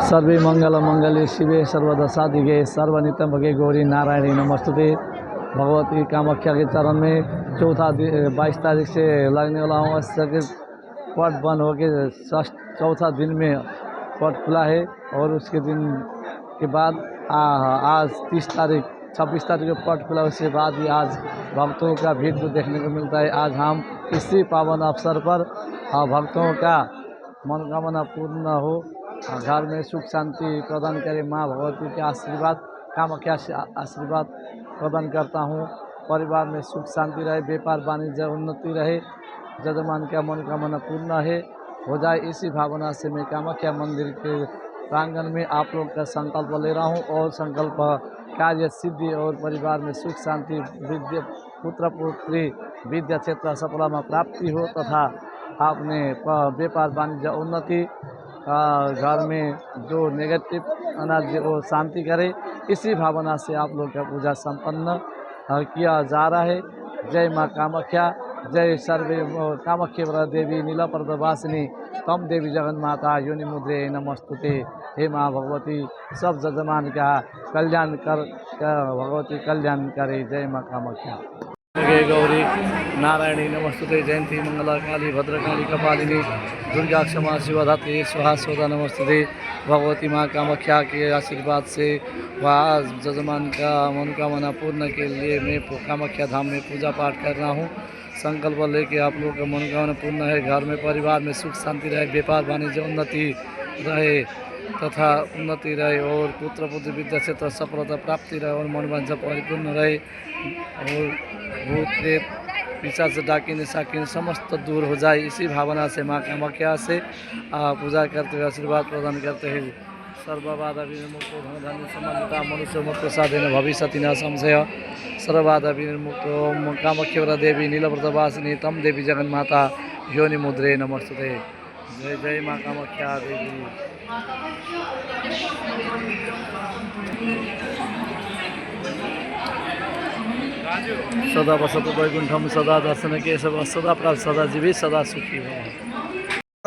सर्वे मंगल मंगले शिवे सर्वदा साधिके सर्वनित्यं भगे गौरी नारायणी नमस्तुते। भगवती कामाख्या के चरण में चौथा 22 तारीख से लगने वाला अमावस्या के पट बंद होके चौथा दिन में पट खुला है और उसके दिन के बाद आज 30 तारीख 26 तारीख को पट खुला। उसके बाद ही आज भक्तों का भीड़ को देखने को मिलता है। आज हम इसी पावन अवसर पर भक्तों का मनोकामना पूर्ण हो, घर में सुख शांति प्रदान करे, माँ भगवती के आशीर्वाद कामाख्या से आशीर्वाद प्रदान करता हूँ। परिवार में सुख शांति रहे, व्यापार वाणिज्य उन्नति रहे, जजमान का मनोकामना पूर्ण है हो जाए, इसी भावना से मैं कामाख्या मंदिर के प्रांगण में आप लोग का संकल्प ले रहा हूँ। और संकल्प कार्य सिद्धि और परिवार में सुख शांति, विद्या पुत्र पुत्री विद्या क्षेत्र सफलता प्राप्ति हो तथा आपने व्यापार वाणिज्य उन्नति, घर में जो नेगेटिव एनर्जी वो शांति करे, इसी भावना से आप लोग का पूजा संपन्न किया जा रहा है। जय माँ कामाख्या, जय सर्वे कामाख्या देवी नीलापर्दवासिनी तम देवी जगन्माता योनि मुद्रे नमस्तुते। हे माँ भगवती सब जजमान का कल्याण कर, भगवती कल्याण करे। जय माँ कामाख्या। जय गौरी नारायणी नमस्तुते। जयंती मंगला काली भद्रकाली कपालिनी दुर्गा क्षमा शिवधात्री स्वाहा स्वदा नमस्तुते। भगवती माँ कामाख्या के आशीर्वाद से वह जजमान का मनोकामना पूर्ण के लिए मैं कामाख्या धाम में पूजा पाठ कर रहा हूँ। संकल्प लेके आप लोगों का मनोकामना पूर्ण है, घर में परिवार में सुख शांति रहे, व्यापार वाणिज्य उन्नति रहे तथा उन्नति रहे और पुत्र पुत्री विद्या क्षेत्र सफलता प्राप्ति रहे और मनोवांछा परिपूर्ण रहे और भूत प्रेत पिशाच डाकिनी साकिनी समस्त दूर हो जाए, इसी भावना से माँ कामाख्या से पूजा करते हुए आशीर्वाद प्रदान करते हैं। सर्वबाधा विनिर्मुक्तो धनधान्य समन्विता मनुष्य मुक्त साधन भविष्यति न संशय। सर्वबाधा विनिर्मुक्तो ओम कामाख्या देवी नीलपर्दवासिनी तम देवी जगन्माता योनि मुद्रे नमस्तुते। जय जय माँ कामाख्या देवी। सदा वसतु वैकुंठम सदा दर्शन केशव सदा प्राप्त सदा जीवी सदा सुखी भव।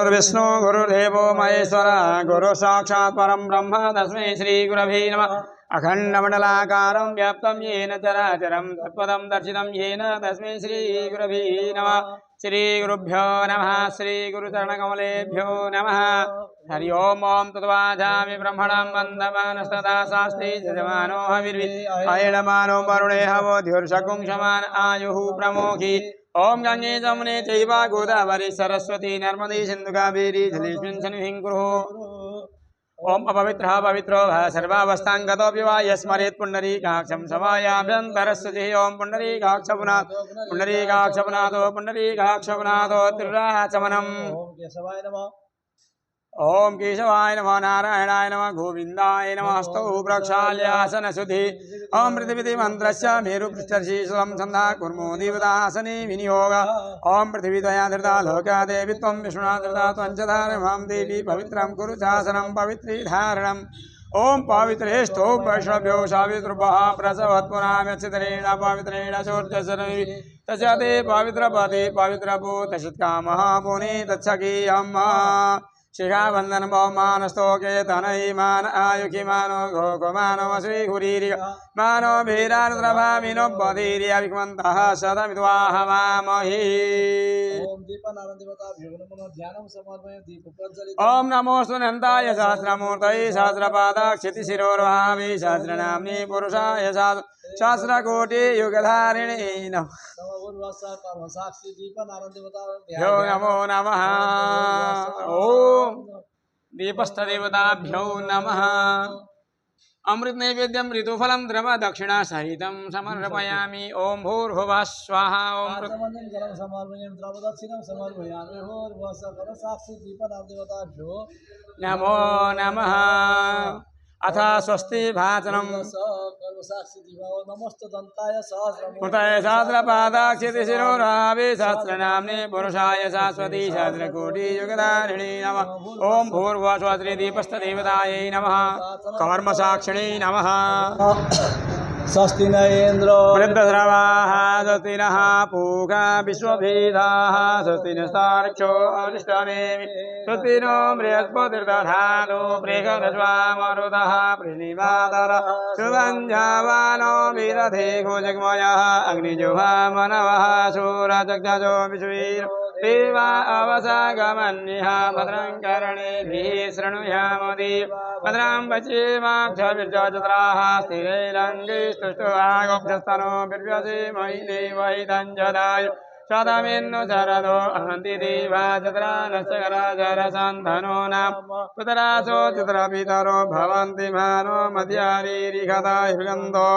विष्णु गुरुदेवो महेश्वर गुरु साक्षात् परम ब्रह्म तस्मै श्री गुरवे नमः। अखंडमंडलाकारं व्याप्तं येन चराचरं तत्पदं दर्शितं येन तस्मै श्री गुरवे नमः। श्री गुरुभ्यो नमः। श्री गुरुचरणकमलेभ्यो नमः। हरि ओम ओम तद्वाचामि ब्रह्मणं वन्दमानस्तदा शास्त्रे यजमानो हविर्वियमानो वरुणे हवोद्युर्षकुंशमान आयुः प्रमोखि। ओम गंगे जमुने चैव गोदावरी सरस्वती नर्मदे सिंधु कावेरी जलेस्मिन् सन्निधिं कुरु। ओम अपवित्रः पवित्रो भव सर्वावस्थांगतोऽपि वा यस्मरेत् पुण्डरीकाक्षं समायाभ्यन्तरस्य। ओम पुण्डरीकाक्षपुनाथ पुण्डरीकाक्षपुनाथो पुण्डरीकाक्षपुनाथो त्रिराचमनम्। ओम केशवाय नमः नारायणाय नमः गोविंदाय नमः। स्तौ प्रक्षाल्यासन शुद्धि। ओम पृथ्वी मंत्रस्य मेरुपृष्ठशीर्षं छन्दा कुर्मो देवतासने विनियोग। ओम पृथ्वी त्वया धृता लोका देवी त्वं विष्णुना धृता त्वञ्चधारमां देवी पवित्रं कुरु शासनं पवित्री धारणम्। ओम पवित्रेष्ठो वैष्णव्यो सावित्रुभः प्रसवत्पुराम्यक्षतरेण पवित्रेण चोर्चसरवि तस्य ते पवित्रपदे पवित्रभूतशित्कामः पुने तत्सखीयम्। शिखाबंधन बहुमानस्तोके तनयि मान आयुखि मानो घोघमानो श्री हुरीरि मानो भीरानुद्रभामिनो बधीरि अभिक्मन्तः सदमिद्वाहवामहि। ओम नमो सुनन्ताय सहस्रमूर्तये सहस्रपादाक्षितिशिरोर्वहामि सहस्रनाम्नि पुरुषाय सहस्रकोटि युगधारिणे यो नमो नमः। ओम दीपस्थदेवताभ्यो नमः। अमृत नैवेद्यम ऋतुफलम द्रव दक्षिणा सहितं समर्पयामि। ओम भूर्भुवः स्वाहा। ओम नमो नमः। अथ स्वस्ति भाचनम उतय सहस्रपादाक्षितिशिरोरावे सहस्रनाम्ने पुरुषाय शाश्वती सहस्रकोटि युगधारिणे नमः। ओम भूर्भुवः स्वस्ति दीपस्थदेवतायै नमः। कर्मसाक्षिणे नमः। स्वस्ति न इंद्रो वृद्धश्रवाः स्वस्ति नः पूषा विश्ववेदाः स्वस्ति नस्तार्क्ष्यो अरिष्टनेमि स्वस्ति नो बृहस्पतिर्दधातु बृहदश्वामरुतः प्रणिवातर सुगन्धावानो विदधे घोजग्मयः अग्निजुहा मनवः सूरचक्षजो विश्वीर देवा अवसागमन्यः भद्रं कर्णेभिः शृणुयामदेव भद्रं पश्येमाक्षभिर्जत्राः स्थिरैरङ्गैस्तुष्टुवागोक्षस्तनो बिर्व्यसे मयि देवैतञ्जदाय शतमिन्नु शरदो अहन्ति देवा चत्रा नश्चकराचरसन्धनो नाम पुतरासो चित्रपितरो भवन्ति मानो मध्यारीरिहताय गन्धो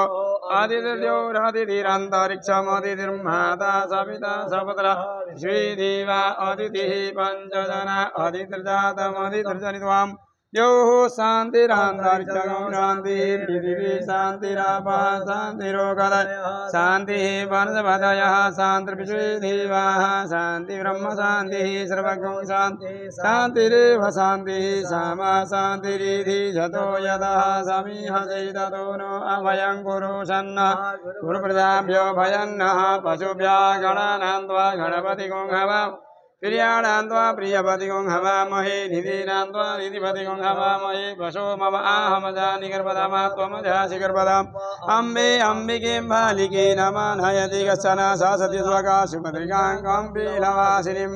अदितिर्योरदितिरन्तरिक्षमदितिर्माता सविता सपुत्र श्रीदेवा अदितिः पञ्चजना अदितिर्जातमदितिर्जनित्वाम् योः शान्तिरान्तरिक्षगं शान्तिः पृथिवी शान्तिरापः शान्तिरोगदय शान्तिः वनस्पतयः शान्तिर्विश्वेदेवाः शान्तिब्रह्म शान्तिः सर्वगं शान्तिः शान्तिरेव शान्तिः सामा शान्तिरिति जतो यतः समीहसे ततो नो अभयं कुरु सन्नः गुरुप्रजाभ्यो भयन्नः पशुभ्यः गणानां त्वा गणपतिगं हवाम् प्रियाणां त्वा प्रियपतिगं हवामहे निधीनां त्वा निधिपतिगं हवामहे वशो मम आहमजानि गर्भदामा त्वमजासि गर्भदाम् अम्बे अम्बिके बालिके नमः नयति कश्चन सा सति स्वका सुभद्रिकां कम्पीलवासिनीं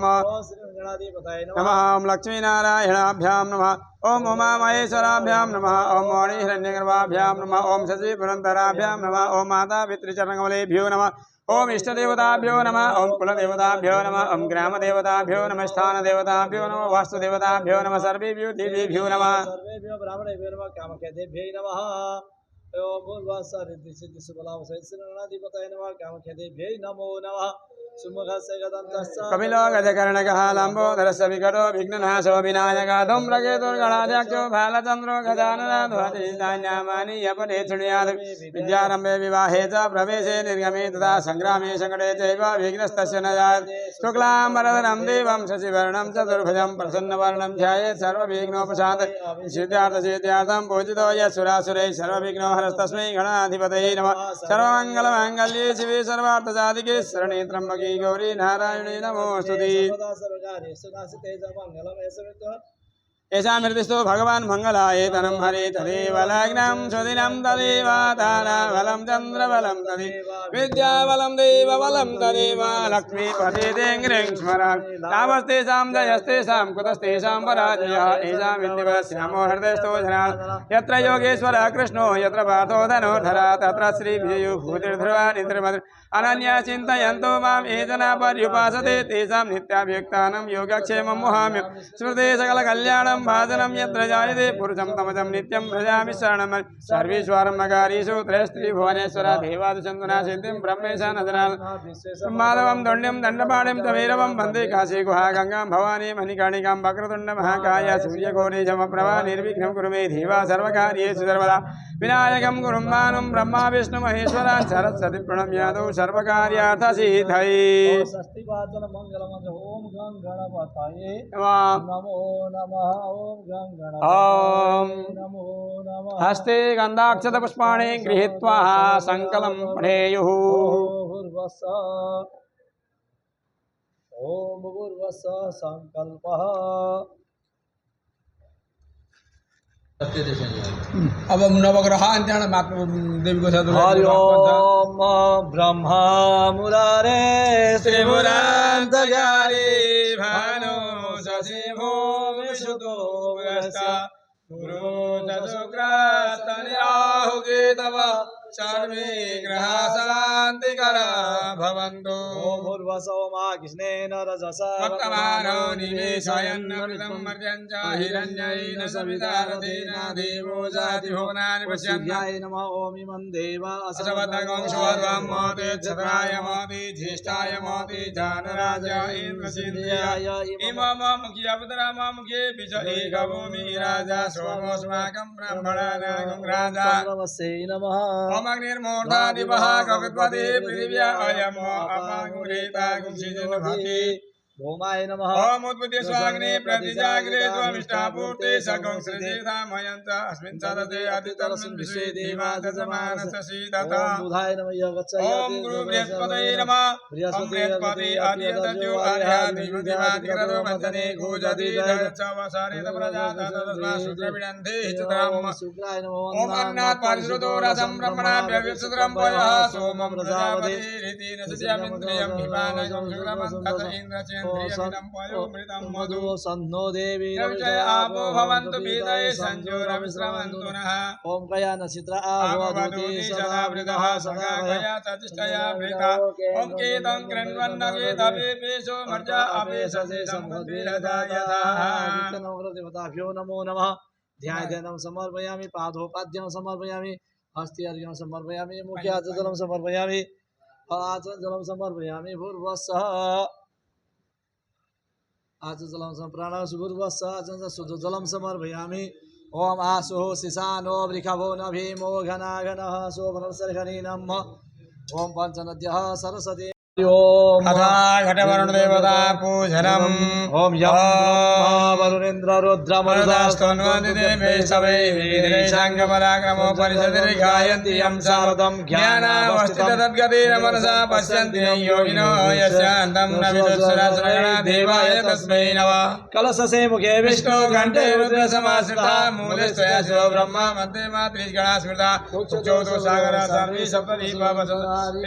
नमः ॐ लक्ष्मीनारायणाभ्यां नमः ॐ उमामहेश्वराभ्यां नमः ॐ मणिहिरण्यगर्भाभ्यां नमः ॐ शशिपुरन्दराभ्यां नमः ॐ माता पितृचरणकमलेभ्यो नमः ओम इष्टदेवताभ्यो नमः ओम कुलदेवताभ्यो नमः ओम ग्रामदेवताभ्यो नमः स्थानदेवताभ्यो नमः वास्तुदेवताभ्यो नमः सर्वेभ्यो देवेभ्यो नमः सर्वेभ्यो ब्राह्मणेभ्यो नमः कामख्यादेभ्यो नमः ओम भूर्वासरिद्धिसिद्धिसुबलावसैस्रणाधिपतये नमः कामख्यादेभ्यो नमो नमः सुमुखस्य गदन्तस्य कपिलो गजकर्णकः लम्बोदरस्य विकटो विघ्ननाशो विनायकः धूम्रकेतुर्गणाध्यक्षो भालचन्द्रो गजाननाध्वतिधान्यामानि यपदे शृणुयात् विद्यारम्भे विवाहे च प्रवेशे निर्गमे तथा सङ्ग्रामे सङ्कटे चैव विघ्नस्तस्य न जायेत् शुक्लाम्बरधरं देवं शशिवर्णं चतुर्भुजं प्रसन्नवर्णं ध्यायेत् सर्वविघ्नोपशान्तये सिद्ध्यार्थसिद्ध्यार्थं पूजितो यस्सुरासुरैः सर्वविघ्नो हरस्तस्मै गणाधिपतये नमः सर्वमङ्गलमाङ्गल्ये शिवे सर्वार्थसाधिके शरणे त्र्यम्बके गौरी नारायणी नमोस्तुते येषां निर्दिष्टो भगवान् मङ्गलाय तनं हरे तदेव लग्नं सुदिनं तदेव ताराबलं चन्द्रबलं तदेव विद्याबलं देवबलं तदेव लक्ष्मीपते देङ्ग्रिं स्मरामि तामस्तेषां जयस्तेषां कुतस्तेषां पराजयः येषां विद्यवश्यामो हृदयस्थो जनाः यत्र योगेश्वरः कृष्णो यत्र पार्थो धनुर्धरः तत्र श्रीविजयो भूतिर्ध्रुवानिन्द्रमद्र अनन्या चिन्तयन्तो मां ये जना पर्युपासते तेषां नित्याभियुक्तानां योगक्षेमं मुहाम्यं स्मृते सकलकल्याणं भाजनं यत्र जायते पुरुषं तमजं नित्यं भजामि शरणं सर्वेश्वरमकारीषु त्रयस्त्रिभुवनेश्वर देवादिशन्तुना सिद्धिं ब्रह्मेशानदनाल् माधवं दण्ड्यं दण्डपाणिं तवैरवं वन्दे काशी गुहा गङ्गां भवानी मणिकर्णिकां वक्रतुण्डमहाकाय सूर्यकोटिजमप्रभा निर्विघ्नं कुरु मे देवा सर्वकार्येषु सर्वदा विनायकं गुरुं मानुं ब्रह्मा विष्णु महेश्वरान् सरस्वती प्रणम्यादौ सर्वकार्यार्थसिद्धये ओम गं गणपतये नमो नमः ओम गं ॐ नमो नमः हस्ते गन्धाक्षतपुष्पाणि गृहीत्वा सङ्कलं पठेयुः ओम भूर्वस्व संकल्पः अब नवग्रहान्त्याण देवी को हरि ओम ब्रह्मा मुरारे श्रीमुरान्तगारे भानो शशि भूमिषुतो गुरु चतुग्रास्तनिराहुकेतव सर्वे ग्रहा शान्तिकरा भवन्तु ओम भूर्वस्व मा कृष्णेन रजसा वर्तमानो निवेशयन्नमृतं मर्त्यं च हिरण्येन सविता रथेन देवो जाति भुवनानि पश्यन्ति नमः ओम इमं देवा असवतगं शोर्वं मोते छत्राय मोते ज्येष्ठाय मोते जानराज इन्द्रसिद्ध्याय इमम मुख्य पुत्रम मुखे विज एकभूमि राजा सोमोऽस्माकं ब्राह्मणानां राजा नमः ओम अग्निर्मूर्धादिवः कविपति पृथिव्या अयमो अपागुरेता गुंसिजन भक्ति ओमाय नमः ओम उद्बुद्ध स्वाग्ने प्रतिजाग्रे त्वमिष्टापूर्ते सकं श्रीधामयन्त अस्मिन् सदते अतितरस्मिन् विश्वे देवा जजमानस्य सीदता ओम बुधाय नमः यगच्छ ओम गुरु बृहस्पतये नमः ओम बृहस्पति आदित्यजो आर्यादिवादिवादिग्रदो मदने गोजति दक्षवसारे प्रजाता तस्मा शुक्रविदन्ते चित्रम् शुक्लाय नमः ओम अन्नात् परिश्रुतो रसं ब्रह्मणा व्यविश्रुतं पयः सोमं प्रजापति रीति नसस्यामिन्द्रियं हिमानयं शुक्रमन्तस इन्द्रचेन्द्रियमिदं पयोमृतं मधु सन्नो देवी रविजय आपो भवन्तु पीतये संजोरविश्रमन्तु नः ओम कया नक्षत्र आवधूति सदा वृतः सदा गया चतिष्ठया वृता ओम केतं कृण्वन्नवेदपेशो मर्जा अपेशसे सम्भद्विरदायतः देवताभ्यो नमो नमः ध्यानं समर्पयामि पादोपाद्यं समर्पयामि हस्त्यर्घ्यं समर्पयामि मुख्याचलं समर्पयामि आचमनं समर्पयामि भूर्वस्सः आचमनं प्राणासु भूर्वस्सः आचमनं शुद्धजलं समर्पयामि ओम आसुः शिशानो वृषभो नभीमो घनाघनः शोभनसर्षणीनम् ओम पञ्चनद्यः सरस्वती ओम अथा घटवरुणदेवता पूजनम् ओम यम वरुणेन्द्र रुद्र मरुदास्तन्वन्दिदेवे सवै वीरेशाङ्गपराक्रमो परिषदिर्गायन्ति यं शारदं ज्ञानावस्थिततद्गतेन मनसा पश्यन्ति योगिनो यस्यान्तं न विदुःसहस्रगणा देवाय तस्मै नमः कलशसे मुखे विष्णु घण्टे रुद्रसमाश्रिता मूले स्वया शिवो ब्रह्मा मध्ये मातृगणा स्मृता उच्चोतो सागरा सर्वे सप्तदीपा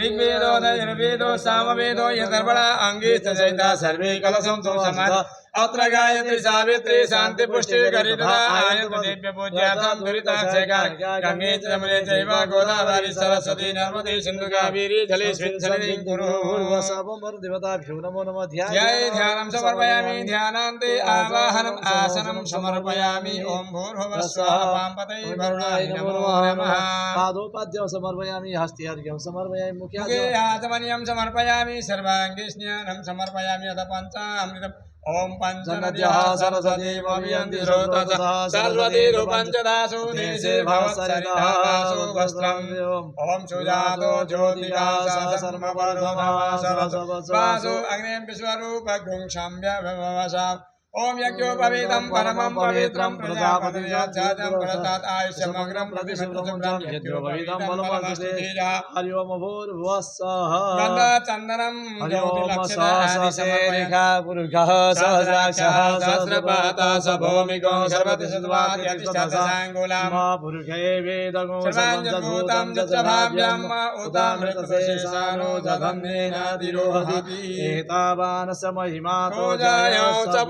ऋग्वेदो यजुर्वेदो सामवेदो यदर्वणा अंगे सजयिता सर्वे कलशं तो समाज अत्र गायत्री सावित्री शांति पुष्टि करिता आयत देव्य पूज्यातं दुरिताक्षयका गंगे च यमुने चैव गोदावरी सरस्वती नर्मदे सिन्धु कावेरी जलेऽस्मिन् सन्निधिं कुरु पूर्वसवं वरुदेवताभ्यो नमो नमः ध्याय ध्यानं समर्पयामि ध्यानान्ते आवाहनम् आसनं समर्पयामि ओम भूर्भुवः स्वः पांपतये वरुणाय नमो नमः पादोपाद्यं समर्पयामि हस्त्यर्घ्यं समर्पयामि मुखे आचमनीयं समर्पयामि सर्वाङ्गे स्नानं समर्पयामि अथ पञ्चामृतम् ओम पंचनद्यः सरस्वती भवन्ति स्रोतसः सरस्वती रूपञ्चदासु देशे भवत्सरितासु वस्त्रम् ओम सुजातो ज्योतिरासः सर्ववर्धमासु अग्निं विश्वरूपगुं क्षम्य ओम यज्ञोपवीतं परमं पवित्रं प्रजापतिर्यच्छादं प्रसाद आयुष्यमग्रं प्रतिशतसुब्रं यज्ञोपवीतं बलमस्तुतेजा हरि ओम भूर्भुवस्सः गन्धचन्दनं हरि ओम सहस्रेखा पुरुषः सहस्राक्षः सहस्रपाता स भौमिको सर्वतिशद्वाद्यतिष्ठदशाङ्गुलां मा पुरुषे वेदगो सर्वाञ्जभूतं जत्रभाव्यं उतामृतशेषानो जगन्नेनातिरोहति एतावान् समहिमा रोजायौ च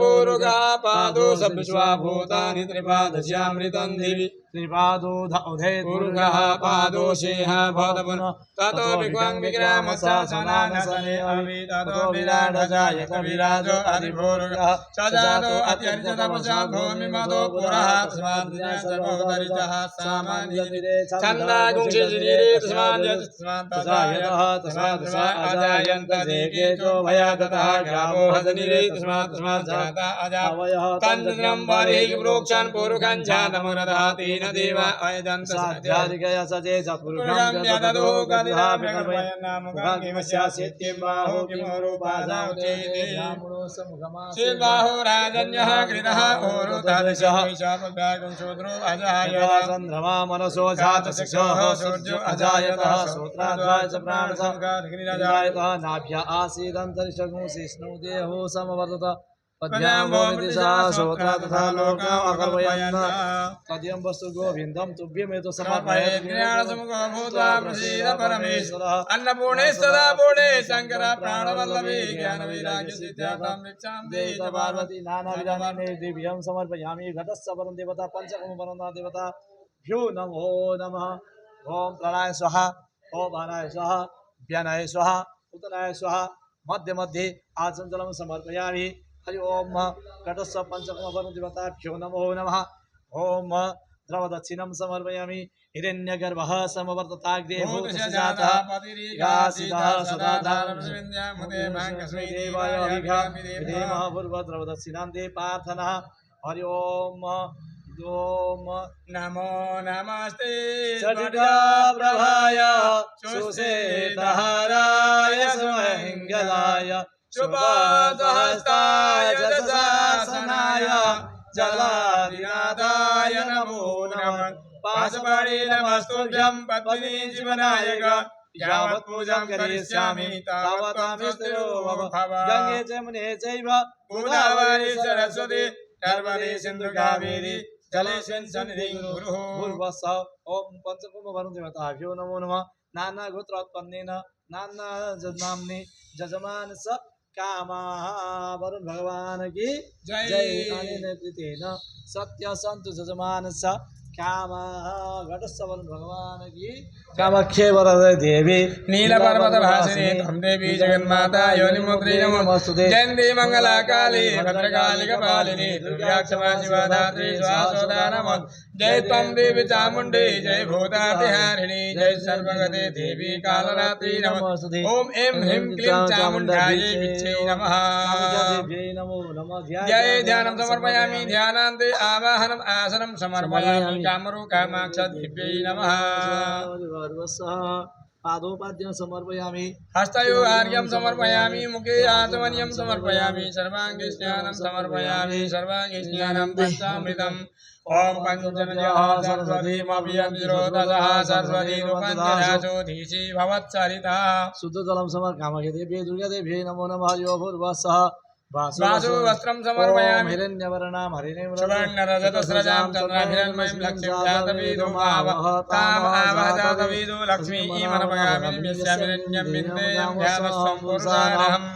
पादो सविश्वाभूतानि त्रिपादस्यामृतं दिवि त्रिपादो उधे पुरुषः पादो शेह भवतपुन ततो विक्वां विक्रामस्सनानसने अवि ततो विराडजायत विराजो अधिभूरुगः सजातो अत्यर्जतपसा भूमिमतो पुरः तस्माद्यसर्वोदरितः सामान्यतिरे छन्दागुंसिजिरे तस्माद्यतस्मात्तजायतः तस्मात् अजायन्त देकेचो भयादतः गावो हजनिरे तस्मात् अजावयः तन्त्रं वारिः प्रोक्षन् पुरुषं जानमुरदः तेन देवा अयजन्त साध्यादिकया सजे पुरुषं यददो गदिहा प्रकल्पयन्नामुखं किमस्यास्येत्यं बाहो किमो रूपाजाउचेति शिल्बाहो राजन्यः कृतः ओरुतादिशः शापव्यागं शूद्रो अजायत चन्द्रमा मनसो जातशिक्षः सूर्यो अजायतः श्रोत्राद्वाय च प्राणसंगारग्निरजायतः नाभ्य आसीदन्तरिक्षगुं शिष्णु देहो समवर्तत पद्याम्बोमितिशः श्रोत्रा तथा लोकम् अकल्पयन् तद्यं वस्तु गोविन्दं तुभ्यमेतु समर्पयेत् ज्ञानसमुखो भूत्वा प्रसीद परमेश्वरः अन्नपूर्णेस्तदा पूर्णे शङ्कर प्राणवल्लभे ज्ञानवैराग्यसिद्ध्यार्थं भिक्षां देहि च पार्वती नानाविधानि दिव्यं समर्पयामि घटस्य परं देवता पञ्चकं परं देवता भ्यो नमो नमः ओम प्राणाय स्वाहा ओम अनाय स्वाहा व्यानाय स्वाहा उदनाय स्वाहा मध्य मध्ये आचमनं समर्पयामि हरि ओम घटस्य पञ्चकं देवताभ्यो नमो नमः ओम द्रवदक्षिणं समर्पयामि हिरण्यगर्भः समवर्तताग्रे भूतजातः यासितः सदाधारमस्मिन्यामुदेवाय विधेमः पूर्वद्रवदक्षिणां दे प्रार्थना हरि ओम ओम नमो नमस्ते प्रभाय सुषेतहाराय सुमङ्गलाय शुभसहस्ताय दशासनाय जलादिनाथाय नमो नमः पाशपाणि नमस्तुभ्यं पद्मिनी जीवनायक यावत् पूजां करिष्यामि तावत् त्वं मम भव गंगे च मुने चैव गोदावरी सरस्वती नर्मदे सिन्धु कावेरी जलेऽस्मिन् सन्निधिं कुरु भूर्भुवस्सुः ओम पंचकुंभवरुणदेवताभ्यो नमो नमः नाना गोत्रोत्पन्नेन नाना जन्माम्नि जजमानस कामाः वरुण भगवान की जय। अनेन कृतेन सत्य संतु जजमानस कामाः घटस्थ वरुण भगवान की कामाख्ये वरदे देवी नीलपर्वतभासिनी त्वं देवी जगन्माता योनिमुद्रे नमोऽस्तुते जयन्ती मङ्गलाकाली भद्रकाली कपालिनी दुर्गा क्षमा शिवा धात्री स्वाहा नमः जय त्वं देवी चामुण्डी जय भूतातिहारिणी जय सर्वगते देवी कालरात्रि नमः ॐ ऐं ह्रीं क्लीं चामुण्डायै विच्चे नमः नमो नमः जय ध्यानं समर्पयामि ध्यानान्ते आवाहनम् आसनं समर्पयामि कामरू कामाक्ष देव्यै नमः पादोपाद्यं समर्पयामि हस्तयो आर्घ्यं समर्पयामि मुखे आचमनीयं समर्पयामि सर्वाङ्गे स्नानं समर्पयामि सर्वाङ्गे स्नानं पञ्चामृतम् ॐ पञ्चजनयः सरस्वतीमभियन्तिरोदसः सरस्वती रूपञ्चरासोधीशी भवत्सरिता शुद्धजलं समर्पयामि देव्यै दुर्गादेव्यै नमो नमः यो भूर्भुवस्सुः वासु वस्त्रं समर्पयामि हिरण्यवर्णां हरिणीं सुवर्णरजतस्रजां चन्द्राभिरण्मयीं लक्ष्मीं जातवेदो जातवेदो लक्ष्मी इमर्पयामि यस्यामिरण्यं विन्देयं ध्यानस्वं पुरुषाणहम्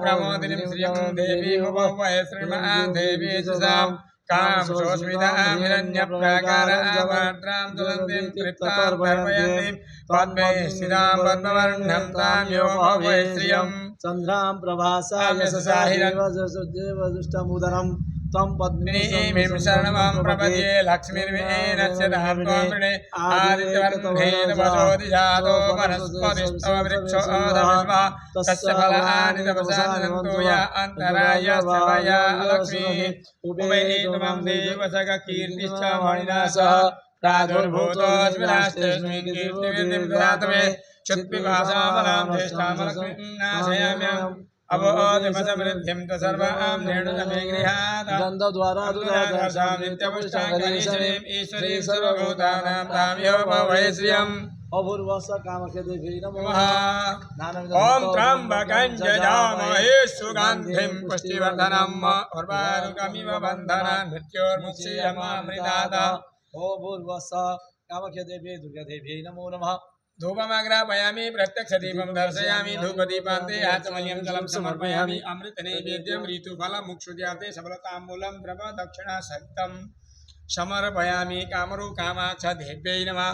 प्रमोदिनीं श्रियं देवीं उपवय श्रीमान् देवी सुसां कां सोऽस्मितामिरण्यप्राकारामात्रां ज्वलन्तीं तृप्तां तर्पयन्तीं पद्मे स्थितां पद्मवर्णं तां यो भवय श्रियम् चन्द्रां प्रभासा यशसा हिरण्यवदुष्टमुदरं त्वं पद्मिनीं शरणमहं प्रपद्ये लक्ष्मीर्विहीनस्य धात्वामृणे आदित्यवर्णेन वचोदिजातो वनस्पतिस्तव वृक्षोऽधविद्वा तस्य फलानि तपसानन्तो या अन्तरायस्य वया लक्ष्मीः उभयेतुमं देवसखकीर्तिश्च मणिना सह प्रादुर्भूतोऽस्मिन् कीर्तिविधिं ददातमे क्षुत्पिपासामलां ज्येष्ठामलक्ष्मीं नाशयाम्यहम् अवोदिमसमृद्धिं च सर्वां निर्णयमे गृहात् गन्धद्वारा दुरादर्शां नित्यपुष्टाङ्गरीश्वरीम् ईश्वरीं सर्वभूतानां तां यो भवय श्रियम् अभूर्वस्सुः कामाख्ये देव्यै नमो ॐ त्र्यम्बकं यजामहे सुगन्धिं पुष्टिवर्धनम् उर्वारुकमिव बन्धनान् मृत्योर्मुक्षीयमामृतात् अभूर्वस्सुः कामाख्ये देव्यै दुर्गादेव्यै नमो नमः धूपमाग्रापयामि प्रत्यक्षदीपं दर्शयामि धूपदीपान्ते आचमनीयं जलं समर्पयामि अमृतनैवेद्यं ऋतुफलं मुक्षुद्याते सबलताम्बूलं द्रवदक्षिणा सहितं समर्पयामि कामरू कामाक्ष देव्यै नमः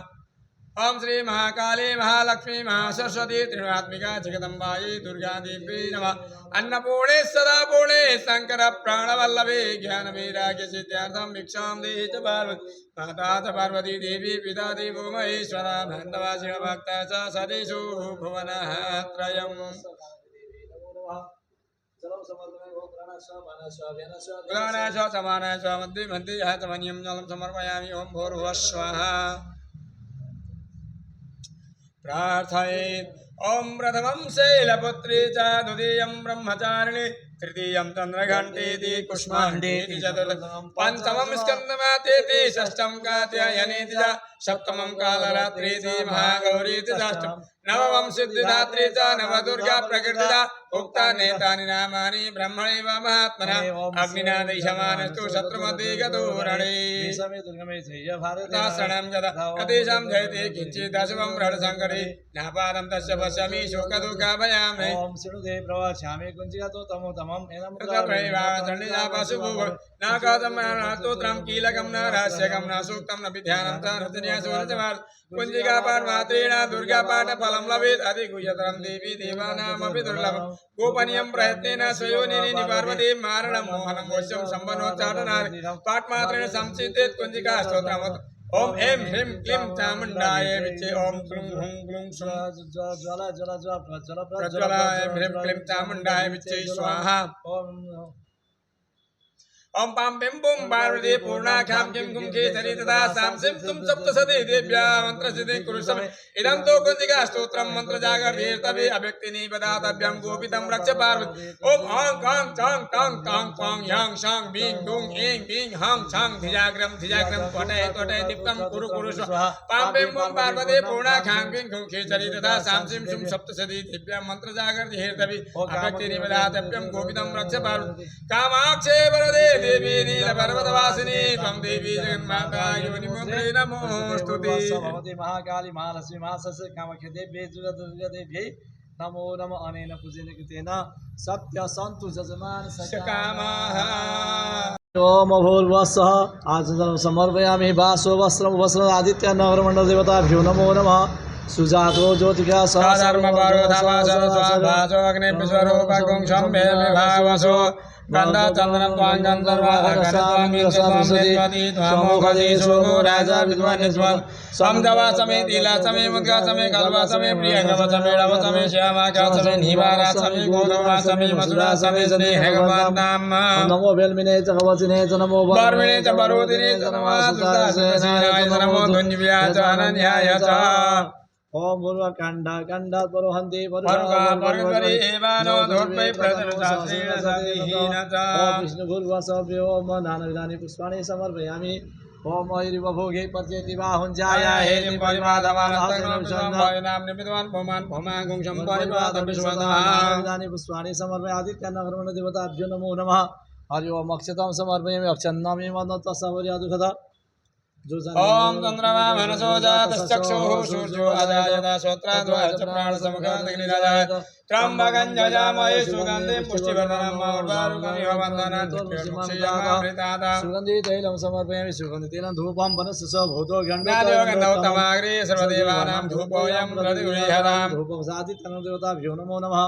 ओम श्री महाकाली महालक्ष्मी महासरस्वती त्रिगुणात्मिका जगदम्बायै दुर्गा देव्यै नमः अन्नपूर्णे सदा पूर्णे शंकर प्राणवल्लभे ज्ञान वैराग्य सिद्ध्यार्थं भिक्षां देहि च पार्वती माता च पार्वती देवी पिता देवो महेश्वरा बान्धवा शिवभक्ता च सदेषु भुवनः त्रयम् पुराणाश्व समानाश्व मध्ये मध्ये हातमन्यं जलं समर्पयामि ओम भूर्भुवस्सुः प्रार्थयेत् ओम प्रथमं शैलपुत्री च द्वितीयं ब्रह्मचारिणी तृतीयं चन्द्रघण्टेति कुष्माण्डेति चतुर्थं पंचमं स्कन्दमातेति षष्ठं कात्यायनेति च सप्तमं कालरात्रीति महागौरीति षष्ठं नवमं सिद्धिदात्री च नवदुर्गा प्रकृति च उक्तानेतानि नामानि ब्रह्मणैव महात्मना अग्निना दह्यमानस्तु शत्रुमध्ये गतोरणे शरणं यदा कतेषां जयते किञ्चिदशुभं रणसङ्कटे नापादं तस्य पश्यामि शोकदुःखाभयामे ओम श्रीनुदे प्रवक्ष्यामि कुञ्चिकातो तमोतमं एनं नाकादमस्तोत्रं कीलकं न रहस्यकं न सूक्तं न विध्यानं च नृत्यन्यासोरचमार् कुञ्जिकापाठमात्रेण दुर्गापाठफलं लभेत् अधिगुह्यतरं देवी देवानामपि दुर्लभं गोपनीयं प्रयत्नेन स्वयोनिनि पार्वतीं मारणं मोहनं वश्यं सम्बन्धोच्चाटनानि पाठमात्रेण संचितेत् कुञ्जिका स्तोत्रम् ओम ऐं ह्रीं क्लीं चामुण्डाय विच्चे ओम क्लूं हुं क्लूं सुं प्रज्वला ऐं ह्रीं क्लीं चामुण्डाय विच्चे स्वाहा ओम पां पिं पुं पार्वती पूर्णाख्यां किं कुं केसरी तथा सां सिं तुम सप्तशती देव्या मंत्रसिद्धिं कुरु समे इदं तो कुंजिका स्तोत्रं मंत्रजागर्भीर्तवे अव्यक्तिनि पदातव्यं गोपितं रक्ष पार्वती ओम आं कां चां टां तां पां यां शां बीं दुं ऐं बीं हां छां धिजाग्रं त्वटय त्वटय दीप्तं कुरु कुरु स्वाहा पां पिं पुं पार्वती पूर्णाख्यां किं कुं केसरी तथा सां सिं तुम सप्तशती देव्या मंत्रजागर्भीर्तवे अव्यक्तिनि पदातव्यं गोपितं रक्ष पार्वती कामाक्षे वरदे देवी नीलपर्वतवासिनी त्वं देवी जगन्माता योनिमुद्रे नमोस्तुते भगवती महाकाली महालक्ष्मी महासरस्वती कामाख्या देव्यै दुर्गा देव्यै नमो नमः अनेन पूजन कृतेन सत्य सन्तु जजमान सकामाः ओम भूर्भुवस्सः आचमनं समर्पयामि वासो वस्त्रं वस्त्रम् आदित्य नगरमण्डल देवताभ्यो नमो नमः सुजातो ज्योतिका धर्म पार्वतमा सरस्वती अग्नि विश्वरूपं शम्भे विभावसो गंधा चंद्रम त्वांगं सर्वांगीरसामि त्वामुखदे सोमो राजा विद्वान् स्वं समदवा समेत इला समे मुद्रा समे कल्वा समे प्रियंगव समे रव समे श्यामाका समे निवारा समे गोधवा समे मधुरा समे जने भगवान नाम नमो वेलमिने च कवचिने च नमो बारमिने च बरोदिने च नमो सुदासनाय च नमो धन्यव्या च अनन्याय च ओम भूर्वा कांडा कांडा परोहन्ति परगरि एवानो धोर्पै प्रदर्शास्त्रेण सतिहीनता ओम विष्णु भूर्वा सभ्यो ओम नानाविधानि पुष्पाणि समर्पयामि ओम ऐरिवभोगे पत्यति बाहुञ्जाय हेरिं परिवादवानस्तनोभिसंभयनां निमित्तवान् भौमान् भौमागुं सम्परिवाद विश्वतः नानाविधानि पुष्पाणि समर्पय आदित्यनगरमण्डल देवताभ्यो नमो नमः हरि ओम अक्षतां समर्पयामि अक्षन्नामि मन्त्रतस्सवर्यादुखदा ओम चंद्रमा मनसो जातश्चक्षुः सूर्यो अजायत श्रोत्राद्वाच प्राणसमुखादग्निराजायत त्र्यम्बकं जयामहे सुगन्धिं पुष्टिवर्धनम् उर्वारुकमिव वन्दनात् क्षीयमामृतात् सुगन्धितैलं समर्पयामि सुगन्धितैलं धूपं वनस्य स भूतो गन्धोत्तमाग्रे सर्वदेवानां धूपोऽयं प्रतिगृह्यताम् धूपं सादित्यं देवताभ्यो नमो नमः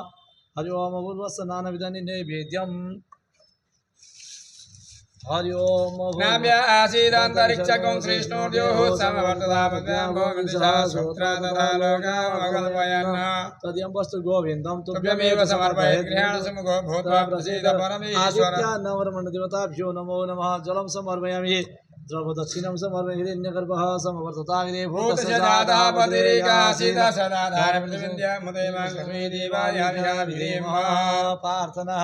हरि ओम भूर्भुवस्सः नानाविधानि नैवेद्यम् हरि ओम नाम्या आसीदन्तरिक्षकं श्रेष्ठोर्योः समवर्ततापद्यां भोगदिशा सूत्रा तथा लोकामकल्पयन् तद्यं वस्तु गोविन्दं तुभ्यमेव समर्पयेत् गृहाणसमुखो भूत्वा प्रसीद परमेश्वर आदित्यान्नवरमण्डलदेवताभ्यो नमो नमः जलं समर्पयामि द्रवदक्षिणं समर्पयामि हिरण्यगर्भः समवर्तताग्रे भूतसजातः पतिरेकासीद सदाधार पृथिवीन्द्या मुदेवां लक्ष्मी देवाय हरिः प्रार्थना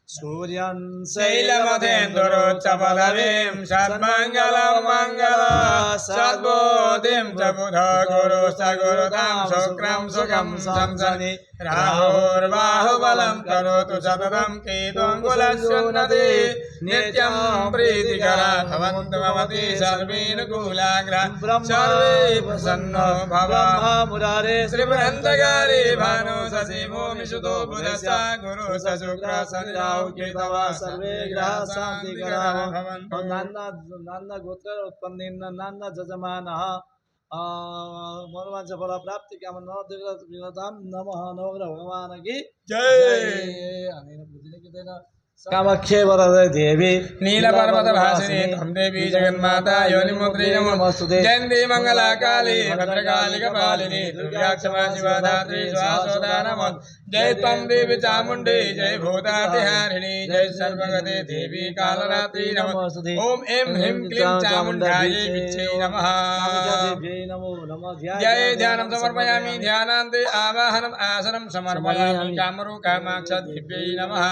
सूर्यं शैलमधेन्दुरोच्चपदवीं सन्मङ्गलं मङ्गल सद्बोधिं च बुध गुरु स गुरुतां शुक्रं सुखं संसदि राहुर्बाहुबलं करोतु सततं केतुङ्गुलस्योन्नति नित्यं प्रीतिकरा भवन्तु भवति सर्वेऽनुकूलाग्रा सर्वे प्रसन्नो भवाः मुरारे श्रीबृहन्तकारे भानु शशि भूमिसुतो बुधश्च गुरुः स शुक्रः शनिराहुः केतवः सर्वे ग्रहाः शान्तिकराः भवन्तु नाना गोत्र उत्पन्नेन नाना जजमानः मनोवांछा फल प्राप्ति कामना नवग्रह नमः नवग्रह भगवान की जय कामाख्ये वरदे देवी नीलपर्वतभासिनी त्वं देवी जगन्माता योनिमुद्रे नमोस्तुते जयन्ती मङ्गलाकाली भद्रकाली कपालिनी दुर्गा क्षमा शिवा धात्री स्वाहा नमो जय त्वं देवी चामुण्डी जय भूतातिहारिणी जय सर्वगते देवी कालरात्रि नमोस्तुते ओम ऐं ह्रीं क्लीं चामुण्डायै विच्चे नमः जय ध्यानं समर्पयामि ध्यानान्ते आवाहनम् आसनं समर्पयामि कामरू कामाक्ष देव्यै नमः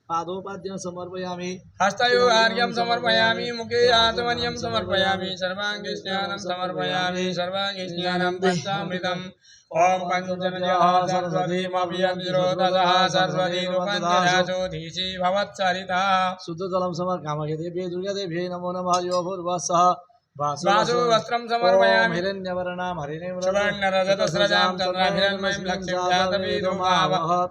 पादोपाद्यं समर्पयामि हस्तयो आर्घ्यं समर्पयामि मुखे आचमनीयं समर्पयामि सर्वाङ्गे स्नानं समर्पयामि सर्वाङ्गे स्नानं पञ्चामृतम् ओम पंचजनयः सरस्वतीमभियन्तिरोदसः सरस्वती रूपञ्जनासोधीशी भवत्सरिता शुद्धजलं समर्पयामि देव्यै दुर्गादेव्यै नमो नमः यो भूर्भुवस्सः वासु वस्त्रं समर्पयामि हिरण्यवर्णां हरिणीं सुवर्णरजतस्रजां चन्द्राभिरन्मयीं लक्ष्मीं जातवेदो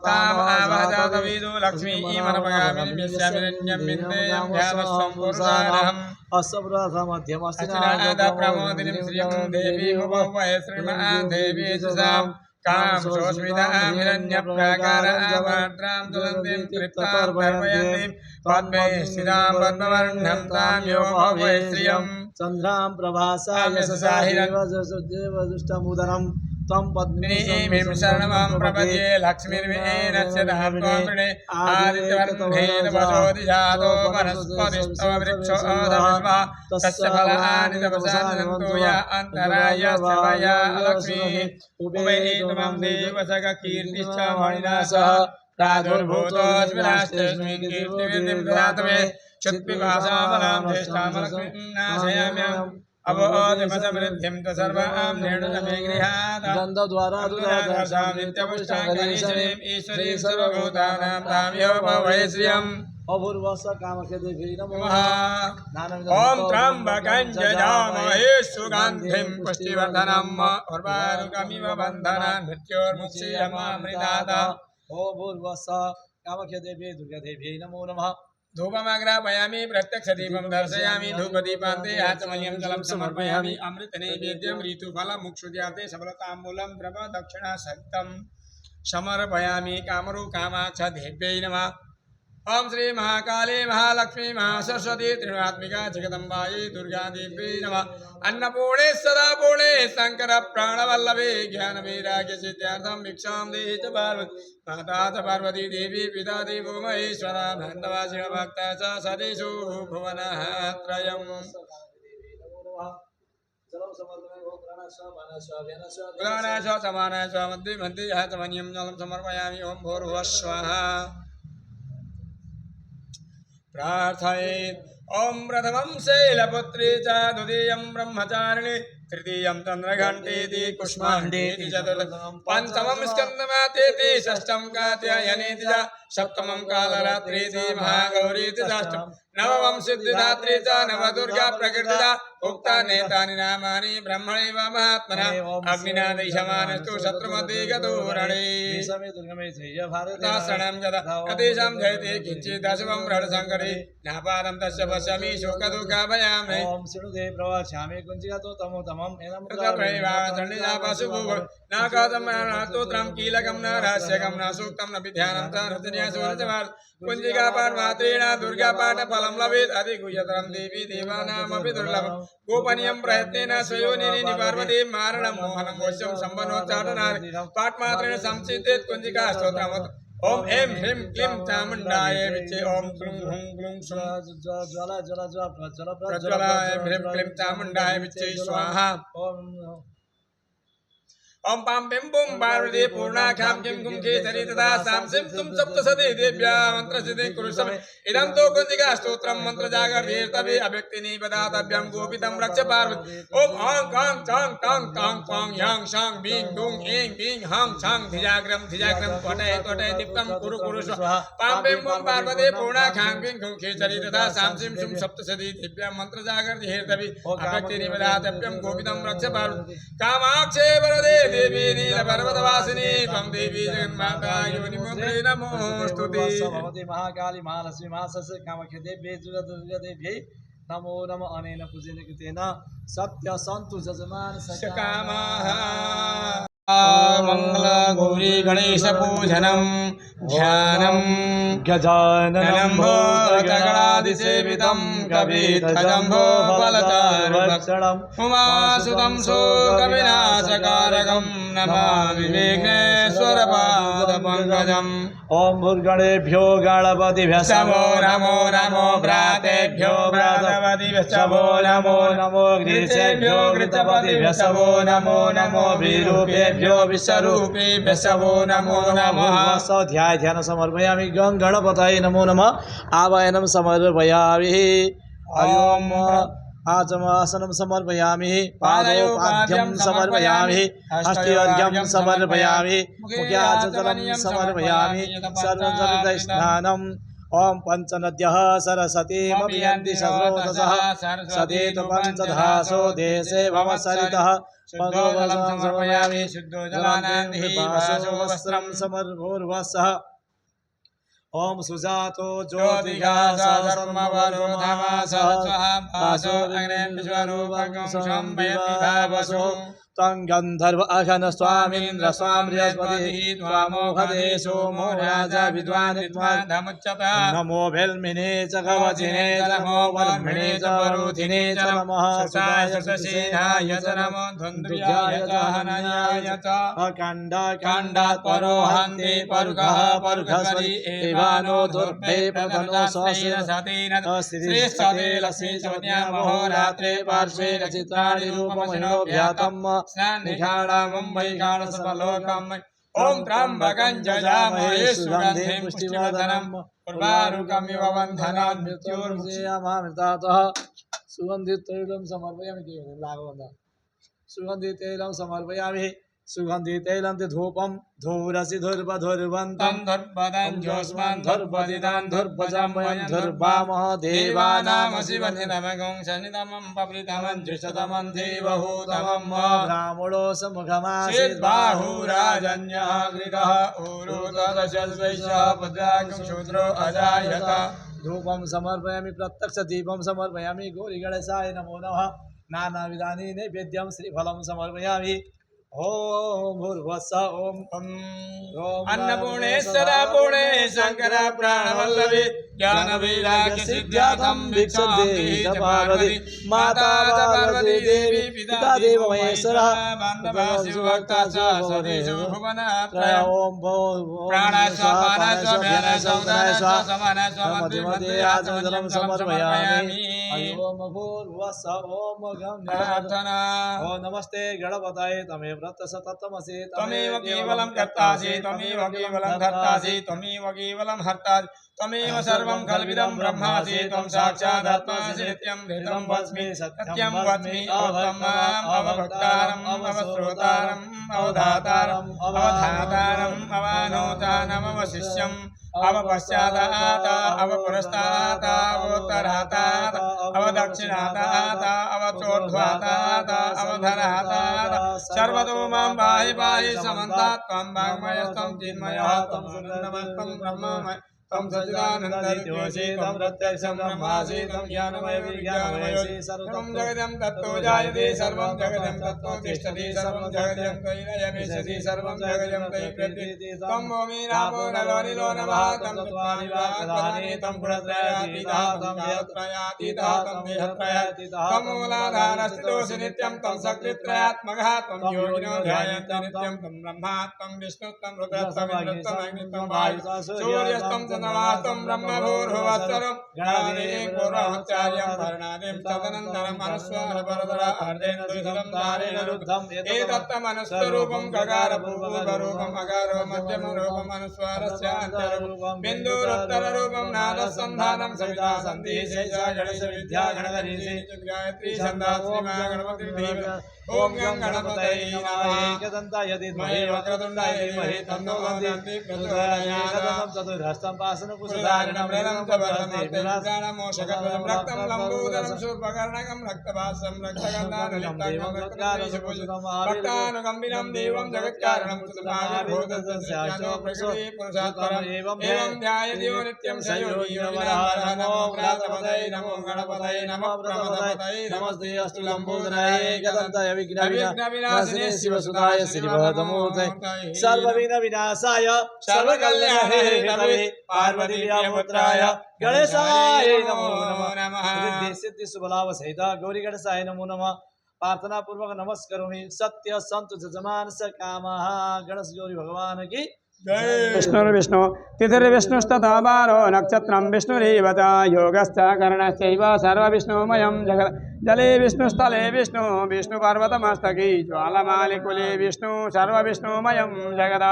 ताम् आवाजातवेदो लक्ष्मी इमर्पयामि विश्वमिरण्यं विन्देयं ध्यानस्वं पुरुषाणहम् अस्सप्रथमध्यमस्तिनाद प्रमोदिनीं श्रियं देवीमुपवये श्रीमान् देवी सुसां कां सोऽस्मितां हिरण्यप्राकारां ज्वलन्तीं तृप्तां तर्पयन्तीं पद्मे स्थितां पद्मवर्णं तां यो भवे श्रियं चन्द्रां प्रभासा यशसा हिरण्यवजुष्टमुदरं त्वं पद्मिनीं शरणमहं प्रपद्ये लक्ष्मीर्विहीनस्य धात्वां वृणे आदित्यवर्णेन वचो दिशातो वनस्पतिस्तव वृक्षोऽधविद्वा तस्य फलानि तपसानन्तो या अन्तरायस्य वया लक्ष्मीः उभयेतुमं देवसखकीर्तिश्च मणिना सह प्रादुर्भूतोऽस्मिन् कीर्तिविधिं ददातु मे क्षुत्पिपासामलां ज्येष्ठामलक्ष्मीं नाशयाम्यहम् अवोदिमसमृद्धिं च सर्वां निर्णुतमे गृहात् गन्धद्वारा दुरादर्शां नित्यपुष्टाङ्गरीश्वरीम् ईश्वरीं सर्वभूतानां ताम्यो भवये श्रियम् अपूर्वस्य कामख्यदेवी नमो ॐ त्र्यम्बकं यजामहे सुगन्धिं पुष्टिवर्धनम् उर्वारुकमिव बन्धनान् मृत्योर्मुक्षीयमामृतात् अपूर्वस्य कामख्यदेवी दुर्गादेवी नमो नमः धूपमाग्रापयामि प्रत्यक्षदीपं दर्शयामि धूपदीपान्ते आचमनीयं जलं समर्पयामि अमृतनैवेद्यं ऋतुफलं मुक्षुद्याते सबलताम्बूलं द्रवदक्षिणा सहितं समर्पयामि कामरूपकामाक्ष देव्यै नमः ओम श्री महाकाली महालक्ष्मी महासरस्वती त्रिगुणात्मिका जगदम्बायै दुर्गा देवी नमः अन्नपूर्णे सदा पूर्णे शंकर प्राणवल्लभे ज्ञान वैराग्य सिद्ध्यार्थं भिक्षां देहि च पार्वती माता च पार्वती देवी पिता देवो महेश्वरा बान्धवा शिवभक्ता च सदेषु भुवनः त्रयम् उदानाश समानाश मध्ये मध्ये हातमन्यं जलं समर्पयामि ओम भूर्भुवः स्वः प्रार्थयेत् ओम प्रथमं शैलपुत्री च द्वितीयं ब्रह्मचारिणी तृतीयं चन्द्रघण्टेति कुष्माण्डेति चतुर्थं पंचमं स्कन्दमातेति षष्ठं कात्यायनेति च सप्तमं कालरात्रीति महागौरीति षष्ठं नवमं सिद्धिदात्री च नवदुर्गा प्रकृतिजा उक्तानेतानि नामानि ब्रह्मणैव महात्मना अग्निना दह्यमानस्तु शत्रुमध्ये गतोरणे शरणं यदा कतेषां जयते किञ्चिदशुभं रणसङ्कटे नापादं तस्य पश्यामि शोकदुःखाभयामे ओम सिणुदे प्रवक्ष्यामि कुञ्चिकातो तमोतमम् एनं नाकादमस्तोत्रं कीलकं न रहस्यकं न सूक्तं न विध्यानं च नृतन्यासोरजमार् कुञ्जिकापाठ मात्रेण दुर्गापाठ फलं लभेत् अधिगुह्यतरं देवी देवानामपि दुर्लभं गोपनीयं प्रयत्नेन स्वयोनिनि पार्वती मारणं मोहनं वश्यं सम्बन्धोच्चाटनानि पाठमात्रेण संचितेत् कुञ्जिका स्तोत्रम् ओम ऐं ह्रीं क्लीं चामुण्डाय विच्चे ओम क्लूं हुं क्लूं सुं प्रज्वला ऐं ह्रीं क्लीं चामुण्डाय विच्चे स्वाहा ओम पां पिं पुं पार्वती पूर्णाखां किं कुं केसरी तथा सां सिं तुं सप्तशती देव्या मन्त्रसिद्धिं कुरु समे इदं तो कुञ्जिका स्तोत्रं मन्त्रजागर्येर्तवे अव्यक्तिनि पदातव्यं गोपितं रक्ष पार्वती ओम आं कां चां टां तां पां यां शां बीं दूं ऐं बीं हां छां धिजाग्रं त्वटय त्वटय दीप्तं कुरु कुरु स्वाहा पां पिं पुं पार्वती पूर्णाखां किं कुं केसरी तथा सां सिं तुं सप्तशती देव्या मन्त्रजागर्येर्तवे अव्यक्तिनि पदातव्यं गोपितं रक्ष पार्वती कामाक्षे वरदे देवी नीलपर्वतवासिनी त्वं देवी जगन्माता योनिमुद्रे नमोऽस्तुते भगवती महाकाली महालक्ष्मी महासरस्वती कामाख्यदेव्यै दुर्गादेव्यै नमो नमः अनेन पूजेन कृतेन सत्य सन्तु जजमान सकामाः मंगल गौरी गणेश पूजनम ध्यानम गजाननं भूतगणादिसेवितं कविध्वजम्भो फलचारुभक्षणम् उमासुतं शोकविनाशकारकं नमामि विघ्नेश्वरपादपङ्कजम् ओम भूर्गणेभ्यो गणपतिभ्यः नमो नमो नमो भ्रातेभ्यो भ्रातपतिभ्यः नमो नमो घृतेभ्यो घृतपतिभ्यः नमो नमो विरूपेभ्यो विश्वरूपेभ्यः नमो नमः ध्याय ध्यान समर्पयामि गं गणपतये नमो नमः आवाहनं समर्पयामि ओम आचमासनं समर्पयामि पादोपाद्यं समर्पयामि हस्तिवर्घ्यं समर्पयामि मुख्याचलं समर्पयामि सर्वजलस्नानम् ओम पंचनद्यः सरस्वतीमभियन्ति सस्रोतसः सदेतु पंचधासो देशे भवसरितः पदोवलं समर्पयामि शुद्धोजलानन्दो वस्त्रं समर्भूर्वसः ओम सुजातो ज्योतिघासो त्वं गन्धर्व अघन स्वामीन्द्र स्वां बृहस्पतिः त्वामोहदे सोमो राजा विद्वान् विद्वान् नमो भेल्मिने च कवचिने च नमो वर्मिणे च वरुधिने च नमः सुताय सुतसेनाय च नमो धुन्द्रियाय च हनयाय च अकाण्डात् परो हन्ते परुखः परुखस्वरि एवानो दुर्भे प्रधनो सतेन श्रीष्ठते लक्ष्मी चवन्यामहो रात्रे पार्श्वे चित्राणि रूपमहिनोऽभ्यातम् निखाणामं वैखाणसफलोकम् ॐ त्र्यम्बकं जजामहे सुगन्धिं पुष्टिवर्धनम् उर्वारुकमिव बन्धनान् मृत्युर्मुक्षयामामृतातः सुगन्धितैलं समर्पयामि सुगन्धितैलं समर्पयामि सुगन्धितैलं धूपं धूरसि धुर्वधुर्वन्तं धुर्वदं ज्योत्स्मन् धुर्वदिदां धुर्वजमयं धुर्वामः देवानामसि वर्धितमगं शनितमं पप्रितमं जुषतमं देवहूतमं ब्राह्मणो समुखमासीत् बाहुराजन्यः कृतः ऊरुतदशस्वैषः पुत्राकं शूद्रो अजायत धूपं समर्पयामि प्रत्यक्ष दीपं समर्पयामि गौरीगणेशाय नमो नमः नानाविधानि नैवेद्यं श्रीफलं समर्पयामि ओम भूर्भुवस्सुः ओम अन्नपूर्णेश्वर पूर्णे शंकर प्राणवल्लभे ज्ञान वैराग्य सिद्ध्यार्थं भिक्षुदेहि च पार्वती माता पार्वती देवी पिता देव महेश्वरः बान्धवा शिवभक्ता च सतीषु भुवनत्रय ओम प्राणाश्वापानाश्वभ्यानाश्वसमानाश्वमन्त्रिमते समर्पयामि ओम भूर्भुवस्सुः ओम गणपतये ओम नमस्ते गणपतये तमेव व्रत सततमसि त्वमेव केवलं कर्तासि त्वमेव केवलं धर्तासि त्वमेव केवलं हर्तासि त्वमेव सर्वं कल्पितं ब्रह्मासि त्वं साक्षादात्मासि नित्यं हृतं वच्मि सत्यं वच्मि अवतमम् अवभक्तारम् अवश्रोतारम् अवधातारम् अवधातारम् अवानोतानम् अवशिष्यम् अवपश्चादात अवपुरस्तात् अवोत्तरात् अवदक्षिणात् अवचोर्ध्वात् अवधरात् सर्वतो मां पाहि पाहि समन्तात् त्वं वाङ्मयस्त्वं चिन्मयः त्वं सुन्दरमस्त्वं ब्रह्ममय त्वं सच्चिदानन्दविद्योषि त्वं प्रत्यक्षं ब्रह्मासि त्वं ज्ञानमयविज्ञानमयोऽसि सर्वं जगदं तत्तो जायते सर्वं जगदं तत्तो तिष्ठति सर्वं जगदं त्वयि लयमिष्यति सर्वं जगदं त्वयि प्रकृतिः त्वं भूमि रापो नलो निलो नमः तं चत्वारि वाक्पदानि तं गुणत्रयातीतः तं देहत्रयातीतः तं देहत्रयातीतः तं मूलाधारस्थितोऽसि नित्यं तं शक्तित्रयात्मकः त्वं योगिनो ध्यायन्ति नित्यं तं ब्रह्मा त्वं विष्णु त्वं रुद्रस्त्वं इन्द्रस्त्वं अग्निस्त्वं वायुः सूर्यस्त्वं चन्द्रमास्त्वं ब्रह्मभूर्भुवस्वरं गणादिं पूर्वमुच्चार्यं वर्णादिं तदनन्तरम् अनुस्वारपरतरा अर्धेन द्विधं तारेण रुद्धम् एतत्तमनुस्वरूपं गकारपूर्वरूपम् अकारो मध्यमरूपम् अनुस्वारस्य अन्त्यरूपं बिन्दुरुत्तररूपं नादसन्धानं सविता सन्धिः शेषा गणेश विद्या गणगणेशे गायत्री छन्दा श्रीमा गणपतिर्देवी ओम गणपतये नमः एकदन्ताय विद्महे वक्रतुण्डाय धीमहि तन्नो दन्ति प्रचोदयात् चतुर्हस्तं पाशनकुशधारिणं रलं च वरदे विनाशानमोषकं रक्तं लम्बोदरं शूर्पकर्णकं रक्तभासं रक्तगन्धानुलिप्तं भक्तानुकम्बिनं देवं जगत्कारणं चतुर्भागभूतस्य प्रकृति पुरुषात्परम् एवं ध्यायति नित्यं स योगी नमो गणपतये नमो गणपतये नमो प्रमदपतये नमस्ते अस्तु लम्बोदराय एकदन्ताय विघ्नविनाशिने शिवसुताय श्रीभद्रमूर्तये सर्वविघ्नविनाशाय सर्वकल्याणे पार्वतीपुत्राय गणेशाय नमो नमः सिद्धि शुभलाभ सहित गौरी गणेशाय नमो नमः प्रार्थना पूर्वक नमस्करोमि सत्य संत जजमान स कामः गणेश गौरी भगवान की विष्णुर्विष्णु तिथिर्विष्णुस्तथा बारो नक्षत्रं विष्णुरेव च योगश्च करणश्चैव सर्वविष्णुमयं जगत् जले विष्णुस्थले विष्णु विष्णुपर्वतमस्तके ज्वालमालिकुले विष्णु सर्वविष्णुमयं जगत्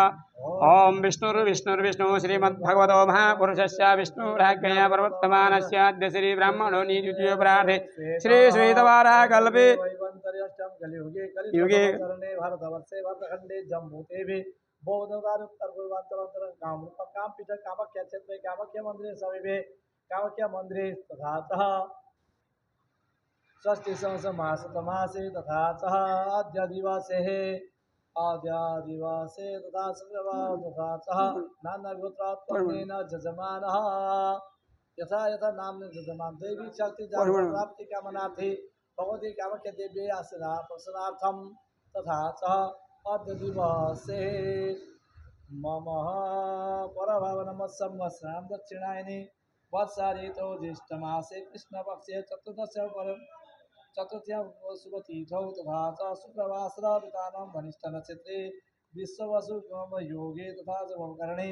ओम विष्णुर्विष्णुर्विष्णु श्रीमद्भगवतो महापुरुषस्य विष्णुराज्ञया प्रवर्तमानस्याद्य श्री ब्राह्मणो नियुज्य प्रार्थे श्री श्वेतवाराह कल्पे युगे भारतवर्षे भरतखंडे जम्बूदेवी बौद्धवार उत्तर पूर्वांचल कामपीठ कामाख्या क्षेत्रे कामाख्या मंदिरे समीपे कामाख्या मंदिरे तथा षष्ठी मासे तथा आद्य दिवसे तथा शुक्रवार तथा नाना गोत्रात्मकेन जजमानः यथा यथा नाम जजमान देवी शक्ति प्राप्ति कामनार्थी भगवती कामाख्या देवी आशीर्वाद प्रसन्नार्थम तथा च अद्य दिवसे मम परभावनम संवत्सरां दक्षिणायने वर्षा ऋतौ ज्येष्ठमासे कृष्णपक्षे चतुर्थ्यां शुभतिथौ तथा च शुक्रवासरवितानां धनिष्ठनक्षत्रे विश्ववसुयोगे तथा च भवकरणे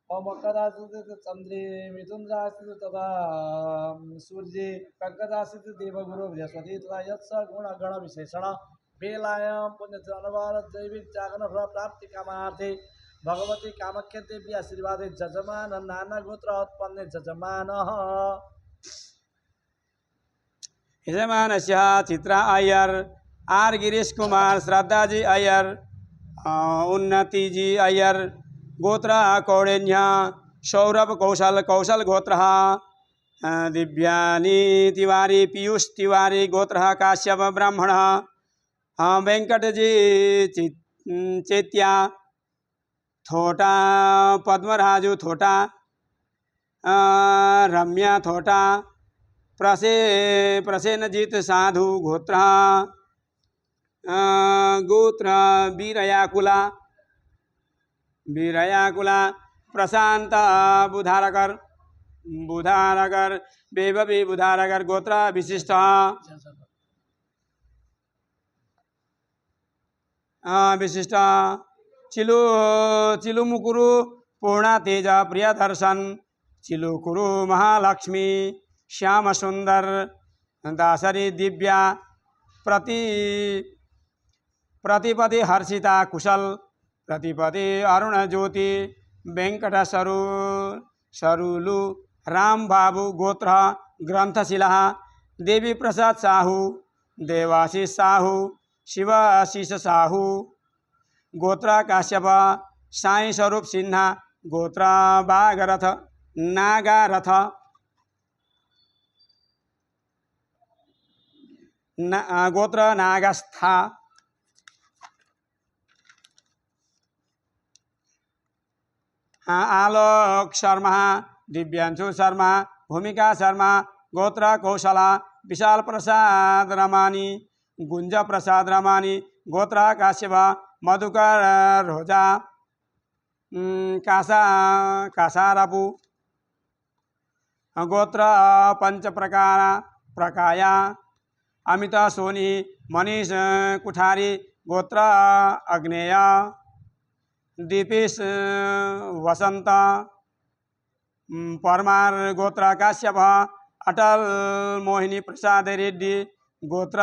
मकरास्थित चंद्रे मिथुन राशि तथा सूर्ये कर्कट राशि देवगुरु बृहस्पति तथा यत्स गुण गण विशेषण बेलायां पुण्यवार जैविक जागरण फल प्राप्ति कामार्थे भगवती कामाख्या देवी आशीर्वाद जजमान नाना गोत्र उत्पन्न जजमान यजमानस्य चित्रा अय्यर, आर गिरीश कुमार, श्रद्धा जी अय्यर, उन्नति जी अय्यर, गोत्र कौड़ेन्य, सौरभ कौशल कौशल गोत्र, दिव्यानी तिवारी पीयूष तिवारी गोत्र काश्यप ब्राह्मण, वेंकट जी चेत्या थोटा, पद्मराजु थोटा, रम्या थोटा, प्रसेनजीत साधु गोत्र, गोत्र वीरयाकुला वीरयाकुला, प्रशांत बुधारकर बुधारकर, बेबी बुधारकर गोत्र विशिष्ट, विशिष्ट, चिलुमुकुरु पूर्णा तेज प्रियदर्शन, चिलुकुरु महालक्ष्मी, श्याम सुंदर, दासरी दिव्या, प्रतिपति हर्षिता कुशल, प्रतिपति अरुण ज्योति, वेंकट सरुलु, राम बाबू गोत्र ग्रंथशिला, देवी प्रसाद साहू, देवाशीष साहू, शिवाशीष साहू गोत्र काश्यप, साई स्वरूप सिन्हा गोत्र बागरथ नागारथ, गोत्र नागस्था, आलोक शर्मा, दिव्यांशु शर्मा, भूमिका शर्मा गोत्र कौशला, विशाल प्रसाद रमानी, गुंज प्रसाद रमानी गोत्र काश्यप, मधुकर रोजा, कासारापू गोत्र पंच प्रकाया, अमिता सोनी, मनीष कुठारी गोत्र अग्नेय, दीपेश वसंत, परमार गोत्र काश्यप, अटल मोहिनी प्रसाद रेड्डी गोत्र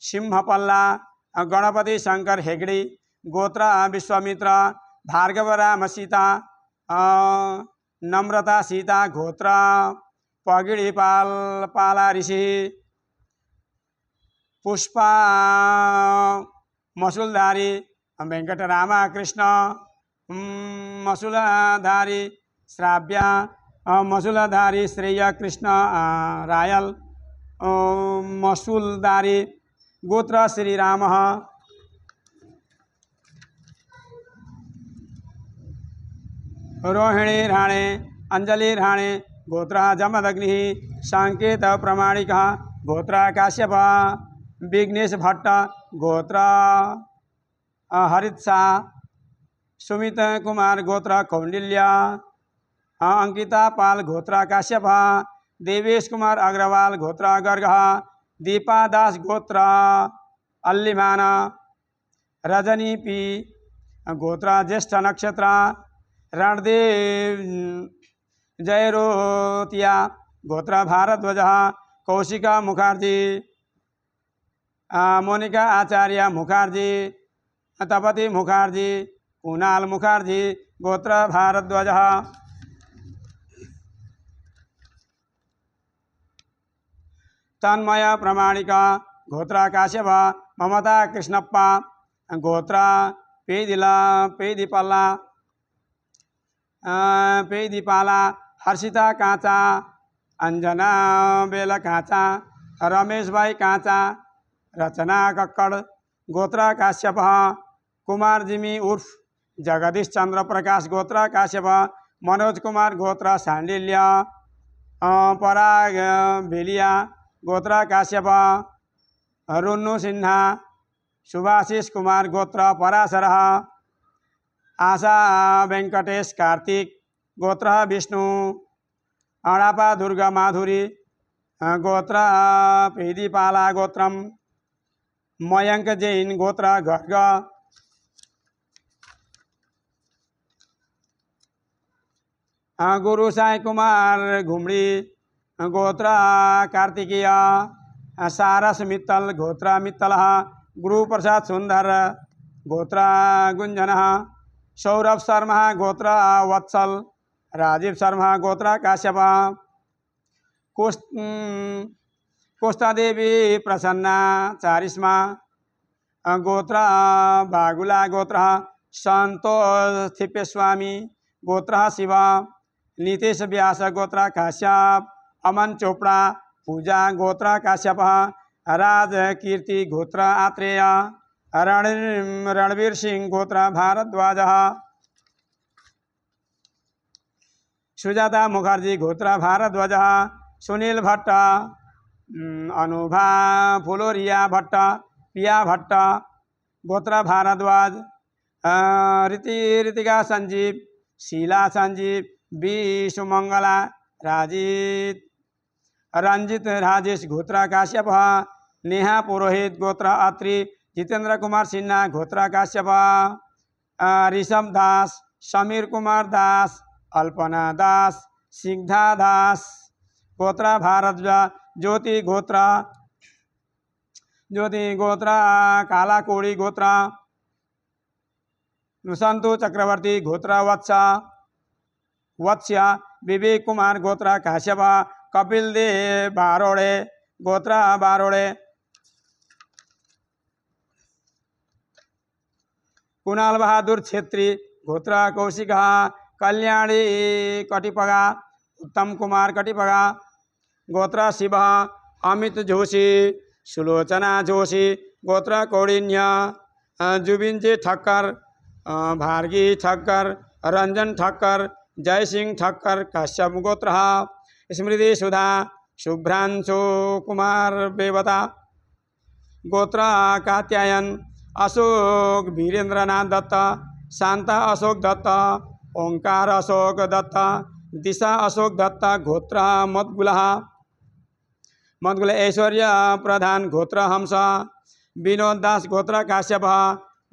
सिंहपल्ला, गणपति शंकर हेगड़ी गोत्र विश्वामित्र, भार्गव राम सीता, नम्रता सीता गोत्र पगिड़ी पाला ऋषि, पुष्पा मसूलधारी, वेंकट रामा कृष्ण मसूलधारी, श्राव्या मसूलधारी, श्रेय कृष्ण रायल मसूलधारी गोत्र श्री राम, रोहिणी राणे, अंजलि राणे गोत्र जमदग्नि, संकेत प्रमाणिक गोत्र काश्यप, विघ्नेश भट्ट गोत्र हरित शाह, सुमित कुमार गोत्र कौंडिल्य, अंकिता पाल गोत्र काश्यप, देवेश कुमार अग्रवाल गोत्र गर्ग, दीपा दास गोत्र अल्लीमान, रजनी पी गोत्र ज्येष्ठ नक्षत्र, रणदेव जयरोतिया गोत्र भारद्वाज, कौशिका मुखर्जी, मोनिका आचार्य मुखर्जी, तपति मुखर्जी, कुणाल मुखर्जी गोत्र भारद्वाज, तन्मय प्रमाणिक गोत्र काश्यप, ममता कृष्णप्पा गोत्र पेदीपाला, हर्षिता कांचा, अंजना बेला कांचा, रमेश भाई कांचा, रचना कक्कड़ गोत्र काश्यप, कुमार जिमी उर्फ जगदीश चंद्र प्रकाश गोत्र काश्यप, मनोज कुमार गोत्र सांडिल्य, पराग बेलिया गोत्र काश्यप, रुन्नू सिन्हा, सुभाषिष कुमार गोत्र पराशर। आशा वेंकटेश कार्तिक गोत्र विष्णु। अड़ापा दुर्गा माधुरी गोत्र प्रीतिपाला गोत्रम। मयंक जैन गोत्र गर्ग। गुरु साई कुमार घुमड़ी गोत्र कार्तिकीय। सारस मित्तल गोत्र मित्तल। गुरु प्रसाद सुंदर गोत्र गुंजन। सौरभ शर्मा गोत्र वत्सल। राजीव शर्मा गोत्र काश्यप। कोष्टा देवी प्रसन्ना चारिस्मा गोत्र बागुला गोत्र। संतोष थिप्पेस्वामी गोत्र शिव। नीतीश व्यास गोत्र काश्यप। अमन चोपड़ा पूजा गोत्र काश्यप। राज कीर्ति गोत्र आत्रेय। रणवीर सिंह गोत्र भारद्वाज। सुजाता मुखर्जी गोत्र भारद्वाज। सुनील भट्ट अनुभा फुलोरिया भट्ट पिया भट्ट गोत्र भारद्वाज। ऋतिका संजीव शीला संजीव बी सुमंगला राजीत रंजित राजेश गोत्र काश्यप। नेहा पुरोहित गोत्र अत्रि। जितेंद्र कुमार सिन्हा गोत्र काश्यप। ऋषभ दास समीर कुमार दास अल्पना दास सिग्धा दास गोत्र भारद्वाज। ज्योति गोत्र कालाकोड़ी गोत्र। संतु चक्रवर्ती गोत्र वत्स्य। विवेक कुमार गोत्र काश्यप। कपिल देव बारोड़े गोत्र बारोड़े। कुणाल बहादुर छेत्री गोत्र कौशिक। कल्याणी कटिपगा उत्तम कुमार कटिपगा गोत्र शिव। अमित जोशी सुलोचना जोशी गोत्र कौड़िन्य। जुबिनजी ठक्कर भारगी ठक्कर रंजन ठक्कर जय सिंह ठक्कर काश्यप गोत्र। स्मृति सुधा शुभ्रांशु कुमार बेवता गोत्र कात्यायन। अशोक वीरेंद्रनाथ दत्त। शांता अशोक दत्त। ओंकार अशोक दत्त। दिशा अशोक दत्त गोत्र मदगुला। ऐश्वर्य प्रधान गोत्र हंस। विनोद दास गोत्र Kashyap.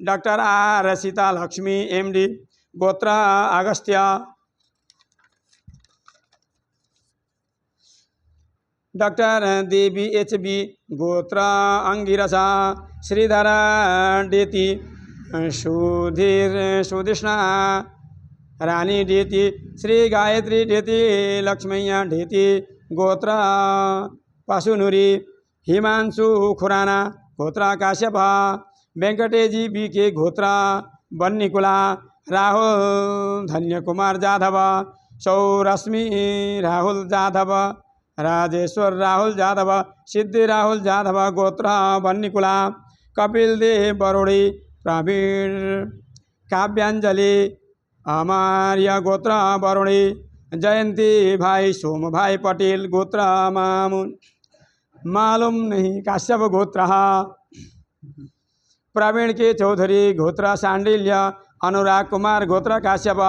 Doctor R Sita Lakshmi MD गोत्र अगस्त्य। डॉक्टर देवी एचबी गोत्र अंगिरसा। श्रीधर डेती सुधीष्णा रानी डेती। श्री गायत्री डेती लक्ष्मैया डेती गोत्र पशुनुरी। हिमांशु खुराना गोत्र काश्यप। वेंकटेजी बी के गोत्र बन्नीकुला। राहुल धन्य कुमार जाधव। सौरश्मि राहुल जाधव। राजेश्वर राहुल जाधव। सिद्धि राहुल जाधव गोत्र बन्नीकुला। कपिल देव बरोड़ी। प्रवीण काव्यांजलि अमार्य गोत्र बरोड़ी। जयंती भाई सोम भाई पटेल गोत्र मालूम नहीं काश्यप गोत्र। प्रवीण के चौधरी गोत्र सांडिल्य। अनुराग कुमार गोत्र काश्यप।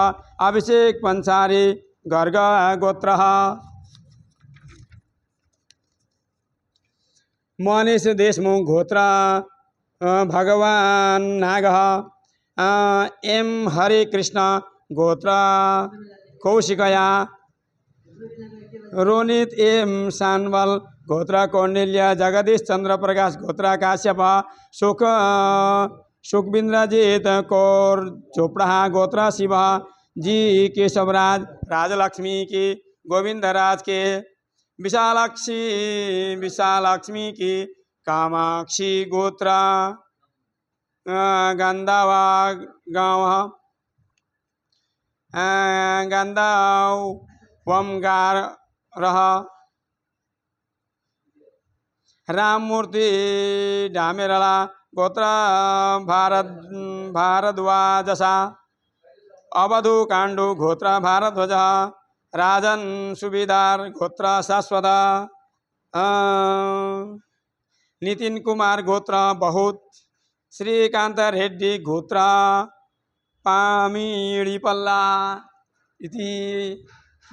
अभिषेक पंचारी गर्ग गोत्र। मनीष देशमुख गोत्र भगवान नाग। एम हरे कृष्ण गोत्र कौशिकया। रोनित एम सानवल गोत्र कौंडिल्य। जगदीश चंद्र प्रकाश गोत्र काश्यप। सुखबिंद्रजीत कौर चोपड़ा गोत्र शिव। जी केशवराज राजलक्ष्मी की गोविंदराज के। विशालक्ष्मी की कामाक्षी गोत्र गंधावा गाँव गंधाव वमगार रह। राममूर्ति डामेरला गोत्र भारद्वाजसा। अवधु कांडू गोत्र भारद्वाज। राजन सुबेदार गोत्र शाश्वत। नितिन कुमार गोत्र बहुत। श्रीकांत रेड्डी गोत्रा पामीड़ीपल्ला इति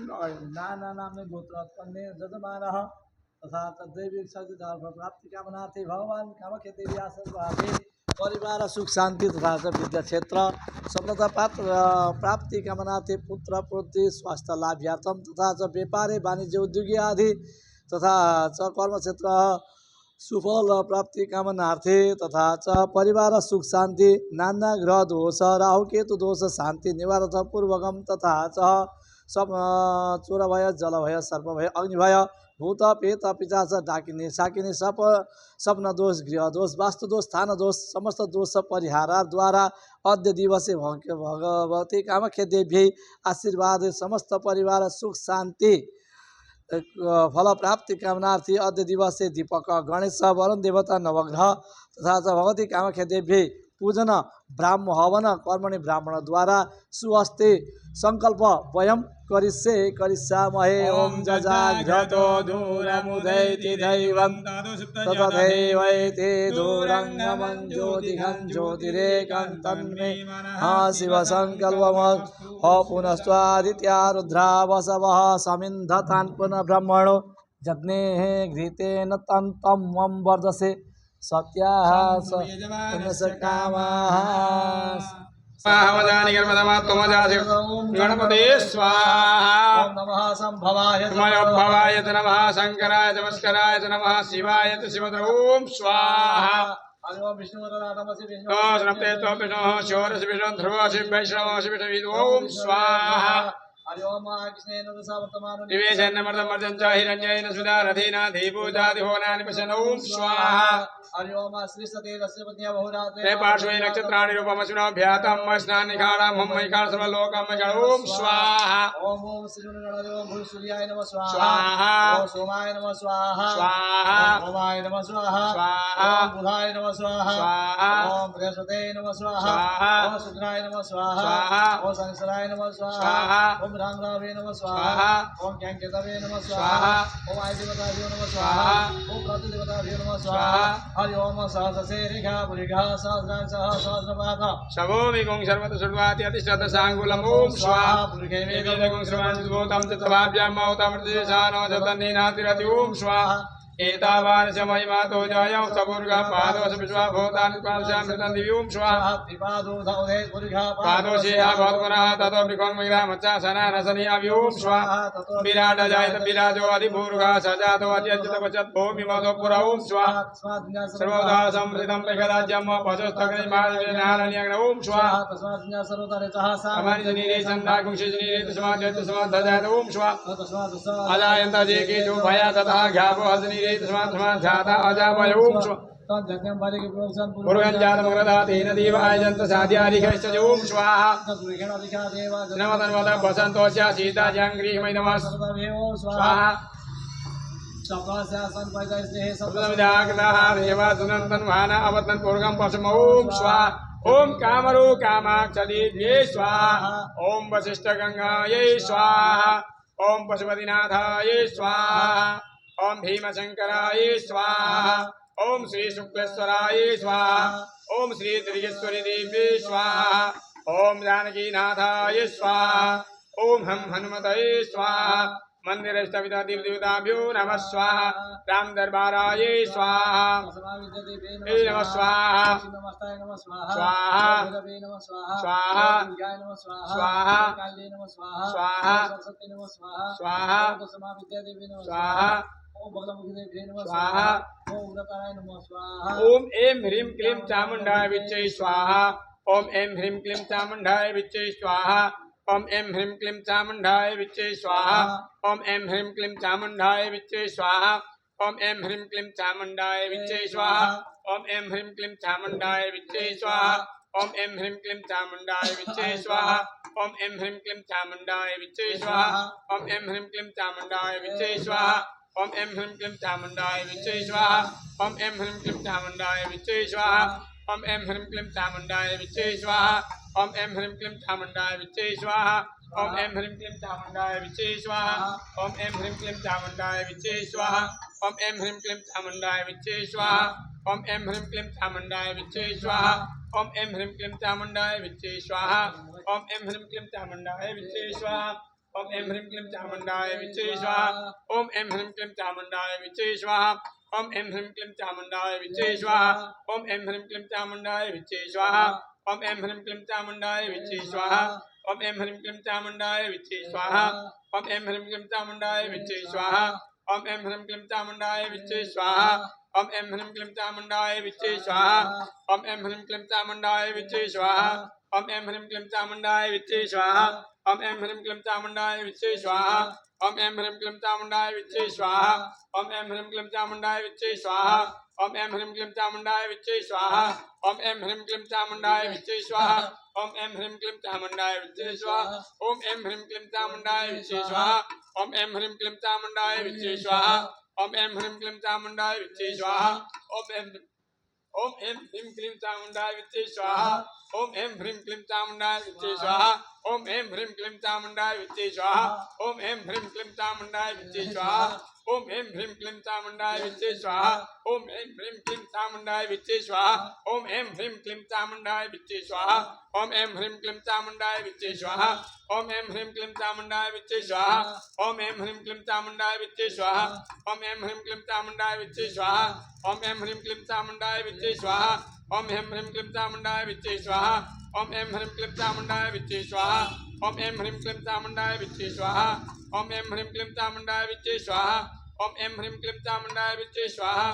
नाना नामने गोत्रोत्पन्ने जजमानः तथा दैविक शक्ति धर्म प्राप्ति कामनार्थे भगवान कामख्या देवी आशीर्वादे परिवार सुख शांति तथा च विद्या क्षेत्र सफलता प्राप्ति कामनार्थे पुत्र पूर्ति स्वास्थ्य लाभ्यार्थम तथा च व्यापारे वाणिज्य उद्योगी आदि तथा च कर्म क्षेत्र सुफल प्राप्ति कामनार्थे तथा च परिवार सुख शांति नाना ग्रह दोष राहु केतु दोष शांति निवारण पूर्वकम तथा च सब चोर भय जल भय सर्प भय अग्नि भय भूत पेत पिचाच डाकिने साकिने सप सपन दोष गृह दोष वास्तु दोष स्थान दोष समस्त दोष परिहार द्वारा अद्य दिवसे भगवती कामख्या देवी आशीर्वाद समस्त परिवार सुख शांति फल प्राप्ति कामनार्थी अद्य दिवसे दीपक गणेश वरुण देवता नवग्रह तथा भगवती कामख्या देवी पूजन ब्राह्म हवन कर्मणि ब्राह्मण द्वारा सुहस्ते संकल्प वयम करिष्यामहे ओम जजाग्रतो दूरमुदैति दैवं ततदैवैते दूरंगमं ज्योतिघं ज्योतिरेकं तन्मे शिव संकल्पमः हो पुनस्त्वादित्या रुद्रा वसवः समिन्धतान् पुनः ब्रह्मणो जग्नेः घृतेन तन्तं वं वर्धसे सत्याः कामाः स्वाहावदानि कर्मदमात्मजासि गणपते स्वाहा ओम नमः संभवाय मयोद्भवाय च नमः शंकराय च मस्कराय च नमः शिवाय च शिवतर ओम स्वाहा ओम विष्णुवरदानमसि विष्णु नमस्ते तो विष्णु शोरस विष्णु ध्रुवसि वैष्णवसि विष्णु ओम स्वाहा हरि ओम कृष्णेन रसावर्तमानो निवेशन्नमर्दमर्दं च हिरण्येन सुधा रथेन देवपूजादिहोनानि पश्यन् ओम स्वाहा हरि ओम श्री सते रस्य पत्न्या बहुरात्रे ते पार्श्वे नक्षत्राणि रूपमसुनाभ्यातं स्नानिकाणां मम्मैकां सर्वलोकं मजळ ओम स्वाहा ओम ओम श्रीगणदेव भूसूर्याय नमः स्वाहा स्वाहा ओम सोमाय नमः स्वाहा स्वाहा ओम भवाय नमः स्वाहा स्वाहा ओम बुधाय नमः स्वाहा स्वाहा ओम बृहस्पते नमः स्वाहा स्वाहा ओम शुक्राय नमः स्वाहा स्वाहा ओम शनिश्चराय नमः स्वाहा स्वाहा ओम रामरावे नमः स्वाहा स्वाहा ओम ज्ञानकेतवे नमः स्वाहा स्वाहा ओम आदिदेवताभ्यो नमः स्वाहा ओम प्रतिदेवताभ्यो नमः स्वाहा हरि ओम सहस्रशीर्षा पुरिघा सहस्रांशः सहस्रपाद शवोमिगुं सर्वत सुर्वाति अतिशत सांगुलम् ओम स्वाहा वेदेदगुं श्रवणं भूतं च तवाभ्यां मौतमृतिशानो जतन्नीनातिरति ओम स्वाहा एतावान् च महिमातो जायं सपुर्गः पादोष विश्वा भूतानि पादशामृतं दिवि ओम स्वाहा त्रिपादो धौधे पुरिघा पादोषेया भवत्पुनः ततो मृगोन्मग्रामच्चासना रसनि अभि ओम स्वाहा विराट जायत विराजो अधिभूर्गः सजातो अत्यच्युतपचत् भूमिमतो पुरा ओम स्वाहा सर्वदा संवृतं प्रखराज्यं पशुस्तग्निमालिनारण्यग्न ओम स्वाहा तस्मात् सर्वतरेतः अमानि जनीरे संधाकुंशे जनीरे तस्मात् ओम स्वाहा अजायन्त जे केतु भया ततः घावो हजनीरे तस्मात् जाता अजावय ओम स्वाहा तज्ञं बालिके प्रोक्षण पुरुषं जातमग्रदातेन देवाय जन्त साध्यादिकश्च ओम स्वाहा पुरुषेण अधिका देवा नमतन्वत वसन्तोऽस्य सीता जङ्ग्रीमय नमः सर्वमेव स्वाहा सप्तास्यासन पैदस्नेह सप्तमिदाग्नः देवा सुनन्तन्वाना अवतन् पूर्गं पशुम ओम स्वाहा ओम कामरू कामाक्षदेव्यै स्वाहा ओम वसिष्ठगङ्गायै स्वाहा ओम पशुपतिनाथायै स्वाहा ओम भीमशङ्कराय स्वाहा ओम श्री शुक्लेश्वराय स्वाहा ओम श्री त्रिगेश्वरी देवी स्वाहा ओम जानकीनाथाय स्वाहा ओम हम हनुमतये स्वाहा मंदिरस्थविता देवदेवताभ्यो नमः स्वाहा राम दरबाराय स्वाहा नमः स्वाहा नमस्ताय नमः स्वाहा स्वाहा भैरवे नमः स्वाहा स्वाहा दुर्गाय नमः स्वाहा स्वाहा काली नमः स्वाहा स्वाहा सरस्वती नमः स्वाहा स्वाहा दशमा विद्या देवी नमः स्वाहा ओम बगलमुखी देवी नमः स्वाहा ओम उग्रताराय नमः स्वाहा ओम ऐं ह्रीं क्लीं चामुण्डाय विच्चे स्वाहा ओम ऐं ह्रीं क्लीं चामुण्डाय विच्चे स्वाहा ओम ऐं ह्रीं क्लीं चामुण्डाय विच्चे स्वाहा ओम ऐं ह्रीं क्लीं चामुण्डाय विच्चे स्वाहा ओम ऐं ह्रीं क्लीं चामुण्डाय विच्चे स्वाहा ओम ऐं ह्रीं क्लीं चामुण्डाय विच्चे स्वाहा ओम ऐं ह्रीं क्लीं चामुण्डाय विच्चे स्वाहा ओम ऐं ह्रीं क्लीं चामुण्डाय विच्चे स्वाहा ओम ऐं ह्रीं क्लीं चामुण्डाय विच्चे स्वाहा ओम ऐं ह्रीं क्लीं चामुण्डाय विच्चे स्वाहा ओम ऐं ह्रीं क्लीं चामुण्डाय विच्चे स्वाहा ओम ऐं ह्रीं क्लीं चामुण्डाय विच्चे स्वाहा ओम ऐं ह्रीं क्लीं चामुण्डाय विच्चे स्वाहा ओम ऐं ह्रीं क्लीं चामुण्डाय विच्चे स्वाहा ओम ऐं ह्रीं क्लीं चामुण्डाय विच्चे स्वाहा ओम ऐं ह्रीं क्लीं चामुण्डाय विच्चे स्वाहा ओम ऐं ह्रीं क्लीं चामुण्डाय विच्चे स्वाहा ओम ऐं ह्रीं क्लीं चामुण्डाय विच्चे स्वाहा ओम ऐं ह्रीं क्लीं चामुण्डाय विच्चे स्वाहा ओम ऐं ह्रीं क्लीं चामुण्डाय विच्चे स्वाहा ओम ऐं ह्रीं क्लीं चामुण्डाय विच्चे स्वाहा ओम ऐं ह्रीं क्लीं चामुण्डाय विच्चे स्वाहा ओम ऐं ह्रीं क्लीं चामुण्डाय विच्चे स्वाहा ओम ऐं ह्रीं क्लीं चामुण्डाय विच्चे स्वाहा ओम ऐं ह्रीं क्लीं चामुण्डाय विच्चे स्वाहा ओम ऐं ह्रीं क्लीं चामुण्डाय विच्चे स्वाहा ओम ऐं ह्रीं क्लीं चामुण्डाय विच्चे स्वाहा ओम ऐं ह्रीं क्लीं चामुण्डाय विच्चे स्वाहा ओम ऐं ह्रीं क्लीं चामुण्डाय विच्चे स्वाहा ओम ऐं ह्रीं क्लीं चामुण्डाय विच्चे स्वाहा ओम ऐं ह्रीं क्लीं चामुण्डाय विच्चे स्वाहा ओम ऐं ह्रीं क्लीं चामुण्डाय विच्चे स्वाहा ओम ऐं ह्रीं क्लीं चामुण्डाय विच्चे स्वाहा ओम ऐं ह्रीं क्लीं चामुण्डाय विच्चे स्वाहा ओम ऐं ह्रीं क्लीं चामुण्डाय विच्चे स्वाहा ओम ऐं ह्रीं क्लीं चामुण्डाय विच्चे स्वाहा ओम ऐं ह्रीं क्लीं चामुण्डाय विच्चे स्वाहा ओम ऐं ह्रीं क्लीं चामुण्डाय विच्चे स्वाहा ओम ऐं ह्रीं क्लीं चामुण्डाय विच्चे स्वाहा ओम ऐं ह्रीं क्लीं चामुण्डाय विच्चे स्वाहा ओम ऐं ह्रीं क्लीं चामुण्डाय विच्चे स्वाहा ओम ऐं ह्रीं क्लीं चामुण्डाय विच्चे स्वाहा ओम ऐं ह्रीं क्लीं चामुण्डाय विच्चे स्वाहा ओम ऐं ह्रीं क्लीं चामुण्डाय विच्चे स्वाहा ओम ऐं ह्रीं क्लीं चामुण्डाय विच्चे स्वाहा ओम ऐं ह्रीं क्लीं चामुण्डाय विच्चे स्वाहा ओम ऐं ह्रीं क्लीं चामुण्डाय विच्चे स्वाहा ओम ऐं ह्रीं क्लीं चामुण्डाय विच्चे स्वाहा ओम ऐं ह्रीं क्लीं चामुण्डाय विच्चे स्वाहा ओम ऐं ह्रीं क्लीं चामुण्डाय विच्चे स्वाहा ओम ऐं ह्रीं क्लीं चामुण्डाय विच्चे स्वाहा ओम ऐं ह्रीं क्लीं चामुण्डाय विच्चे स्वाहा ओम ऐं ह्रीं क्लीं चामुण्डाय विच्चे स्वाहा ओम ऐं ह्रीं क्लीं चामुण्डाय विच्चे स्वाहा ओम ऐं ह्रीं क्लीं चामुण्डाय विच्चे स्वाहा ओम ऐं ह्रीं क्लीं चामुण्डाय विच्चे स्वाहा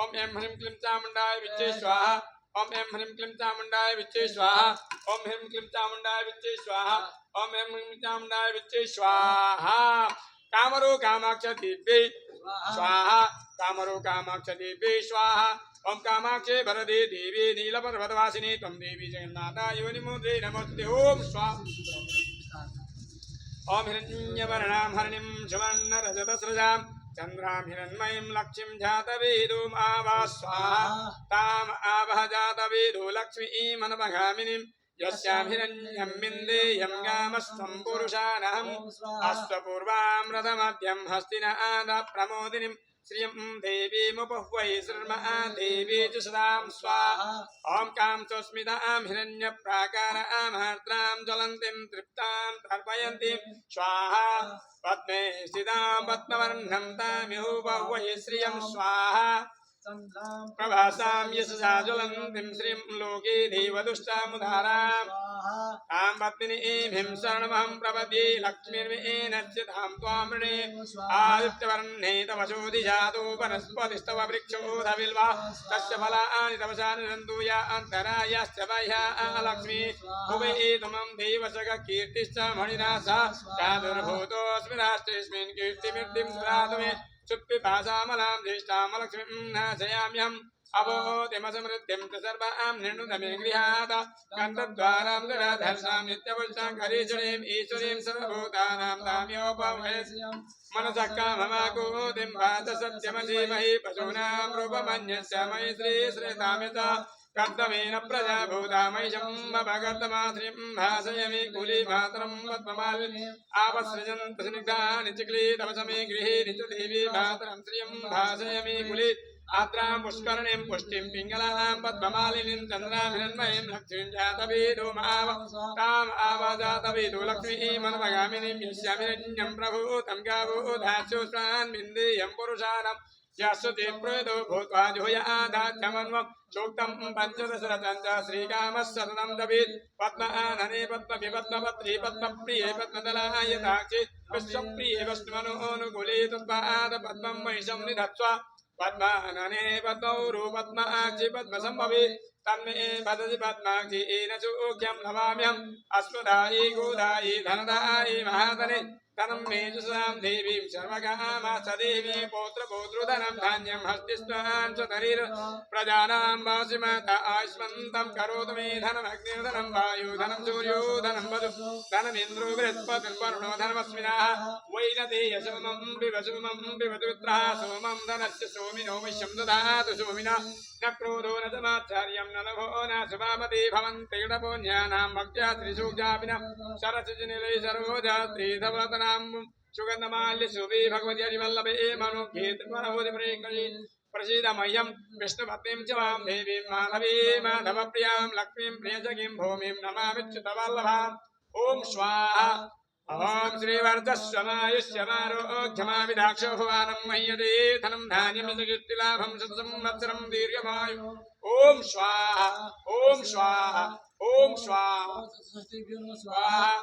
ओम ऐं ह्रीं क्लीं चामुण्डाय विच्चे स्वाहा ओम ऐं ह्रीं क्लीं चामुण्डाय विच्चे स्वाहा ओम ह्रीं क्लीं चामुण्डाय विच्चे स्वाहा ओम ऐं ह्रीं चामुण्डाय विच्चे स्वाहा कामरू कामाक्ष दिव्ये स्वाहा कामरू कामाक्ष दिव्ये स्वाहा ओम कामाक्षे वरदे देवी नीलपर्वतवासिनी त्वं देवी जगन्नाथा योनिमुद्रे नमोऽस्तुते ओम स्वाहा ओम हिरण्यवर्णां हरिणीं सुवर्णरजतस्रजां चन्द्रां हिरण्मयीं लक्ष्मीं जातवेदोमावा स्वाहा ताम् आवह जातवेदो लक्ष्मीमनवगामिनीं यस्यां हिरण्यं विन्देयं गामस्त्वं पुरुषानहम् अश्वपूर्वामृतमध्यं हस्तिनाद प्रमोदिनीं श्रियं देवीमुपह्वै श्रीर्मा देवी च सदां स्वाहा ॐ कां सुस्मितां हिरण्यप्राकारां ज्वलन्तीं तृप्तां तर्पयन्तीं स्वाहा पद्मे स्थितां पद्मवर्णं तामिहुपह्वै श्रियं स्वाहा प्रभासां यशसा ज्वलन्तीं श्रीं लोके देवदुष्टामुदारां तां पद्मिनीभिं शरणमहं प्रपद्ये लक्ष्मीर्वेणस्य धां त्वां वृणे आदित्यवर्णे तव शोधिजातो वनस्पतिस्तव वृक्षोधविल्वा तस्य फलानि तव शानिरन्तु या अन्तरायाश्च बाह्या लक्ष्मी भुवे त्वमं देवशक कीर्तिश्च मणिनासा चादुर्भूतोऽस्मि राष्ट्रेऽस्मिन् कीर्तिमिर्दिं ददातु मे सुप्पिपासामलां ज्येष्ठामलक्ष्मीं नाशयाम्यहम् अबोधिमसमृद्धिं च सर्वां निर्णुदमे गृहात् कन्तद्वारां दराधर्षां नित्यपुष्टां करीचुरीं ईश्वरीं सर्वभूतानां दाम्योपवेश्यं मनसः काममाकूतिं वाच सत्यमधीमहि पशूनां रूपमन्यस्य मयि श्रीश्रेतामित कर्तमेन प्रजा भूतामैषम् अपकर्तमाश्रिं भासयमि कुलीमातरं पद्ममालिनी आपसृजन्त स्निग्धानि चिक्लीतवसमे गृहे नित्यदेवी मातरं श्रियं भासयमि कुली आद्रां पुष्करणीं पुष्टिं पिङ्गलां पद्ममालिनीं चन्द्रां हिरण्मयीं लक्ष्मीं जातवेदो माव ताम् आवजातवेदो लक्ष्मीमनवगामिनीं यस्यां हिरण्यं प्रभूतं गावो धास्योष्मान् विन्देयं पुरुषाणां यस्ते प्रेदो भूत्वा जुहयादात्यमन्वं सूक्तं पञ्चदशरथं च श्रीकामस्य शरणं दवेत् पद्मानने पद्मविपद्मपत्रे पद्मप्रिये पद्मदलाय दाक्षे विश्वप्रिये वस्तुमनोऽनुकूले तत्पाद पद्मं महिषं निधत्स्व पद्मानने पद्मौरु पद्माक्षि पद्मसम्भवे तन्मे भजति पद्माक्षि येन सूक्ष्यं नमाम्यहम् अश्वदायि गोदायि धनदायि महाधने धनं मे जुषां देवीं सर्वकामाश्च देवी पौत्रपौत्रोधनं धान्यं हस्तिस्त्वां स्वधरीर प्रजानां वासिमाता आयुष्मन्तं करोतु मे धनमग्निर्धनं वायुधनं सूर्योधनं वधु धनमिन्द्रो बृहस्पतिर्वरुणो धनमस्मिनः वैनतेयसोमं पिबतु पुत्रः सोमं धनस्य सोमिनो विश्वं ददातु सोमिनः न क्रोधो न समाचार्यं न लभो न शुभामति भवन्ति णपुण्यानां भक्त्या त्रिसूक्तापिनः सरसिजनिलय सरोजात्रिधवतनां सुगन्धमाल्य शुभे भगवति हरिवल्लभे मनोज्ञे त्रिपुरहोदिप्रेक्षणे प्रसीद मह्यं विष्णुपत्नीं च मां देवीं माधवीं माधवप्रियां लक्ष्मीं प्रियसखीं भूमिं नमामि च्युतवल्लभाम् ॐ स्वाहा ॐ श्रीवर्चस्वमायुष्यमारोग्यमाविदाक्षो भुवानं मह्यते धनं धान्यं कीर्तिलाभं शतसंवत्सरं दीर्घमायु ॐ स्वाहा ॐ स्वाहा ॐ स्वाहा स्वाहा स्वाहा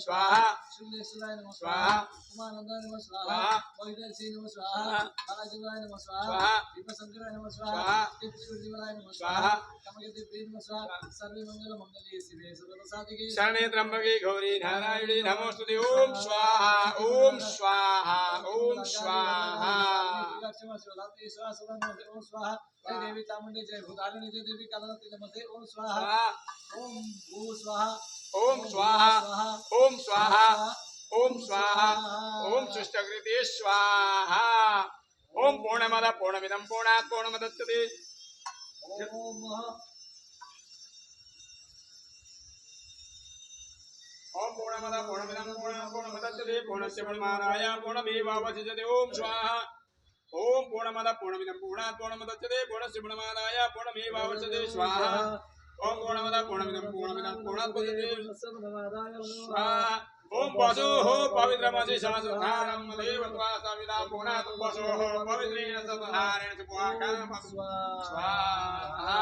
स्वाहा शुक्लेश्वराय नमः स्वाहा उमानंदाय नमः स्वाहा महिषी नमः स्वाहा बालाजीवाय नमः स्वाहा स्वाहा दीपशंकराय नमः स्वाहा स्वाहा तीर्थेश्वरदेवाय नमः स्वाहा कमलदेवी नमः स्वाहा सर्वे मंगल मंगले शिवे सर्वसाधिके शरणे त्र्यंबके गौरी नारायणी नमोस्तुते ॐ स्वाहा ॐ स्वाहा ॐ स्वाहा ओम स्वाहा जय देवी चामुंडे जय भूतारिणी जय देवी कालरात्रि नमस्ते ओम स्वाहा ओम भू स्वाहा ॐ स्वाहा ॐ स्वाहा ॐ स्वाहा ॐ सुष्टकृते स्वाहा ॐ पूर्णमद पूर्णमिदं पूर्णात् पूर्णमुदच्यते ओम ॐ पूर्णमद पूर्णमिदं पूर्णात् पूर्णमुदच्यते पूर्णस्य पूर्णमादाय पूर्णमेवावशिष्यते ॐ स्वाहा ॐ पूर्णमद पूर्णमिदं पूर्णात् पूर्णमुदच्यते पूर्णस्य पूर्णमादाय पूर्णमेवावशिष्यते स्वाहा ॐ पूर्णमद पूर्णमिदं पूर्णात् पूर्णमुदच्यते स्वाहा ॐ पशुः पवित्रमसि सहस्रधारं देवत्वा सविता पुनात् पशुः पवित्रेण सतधारेण स्वाहा स्वाहा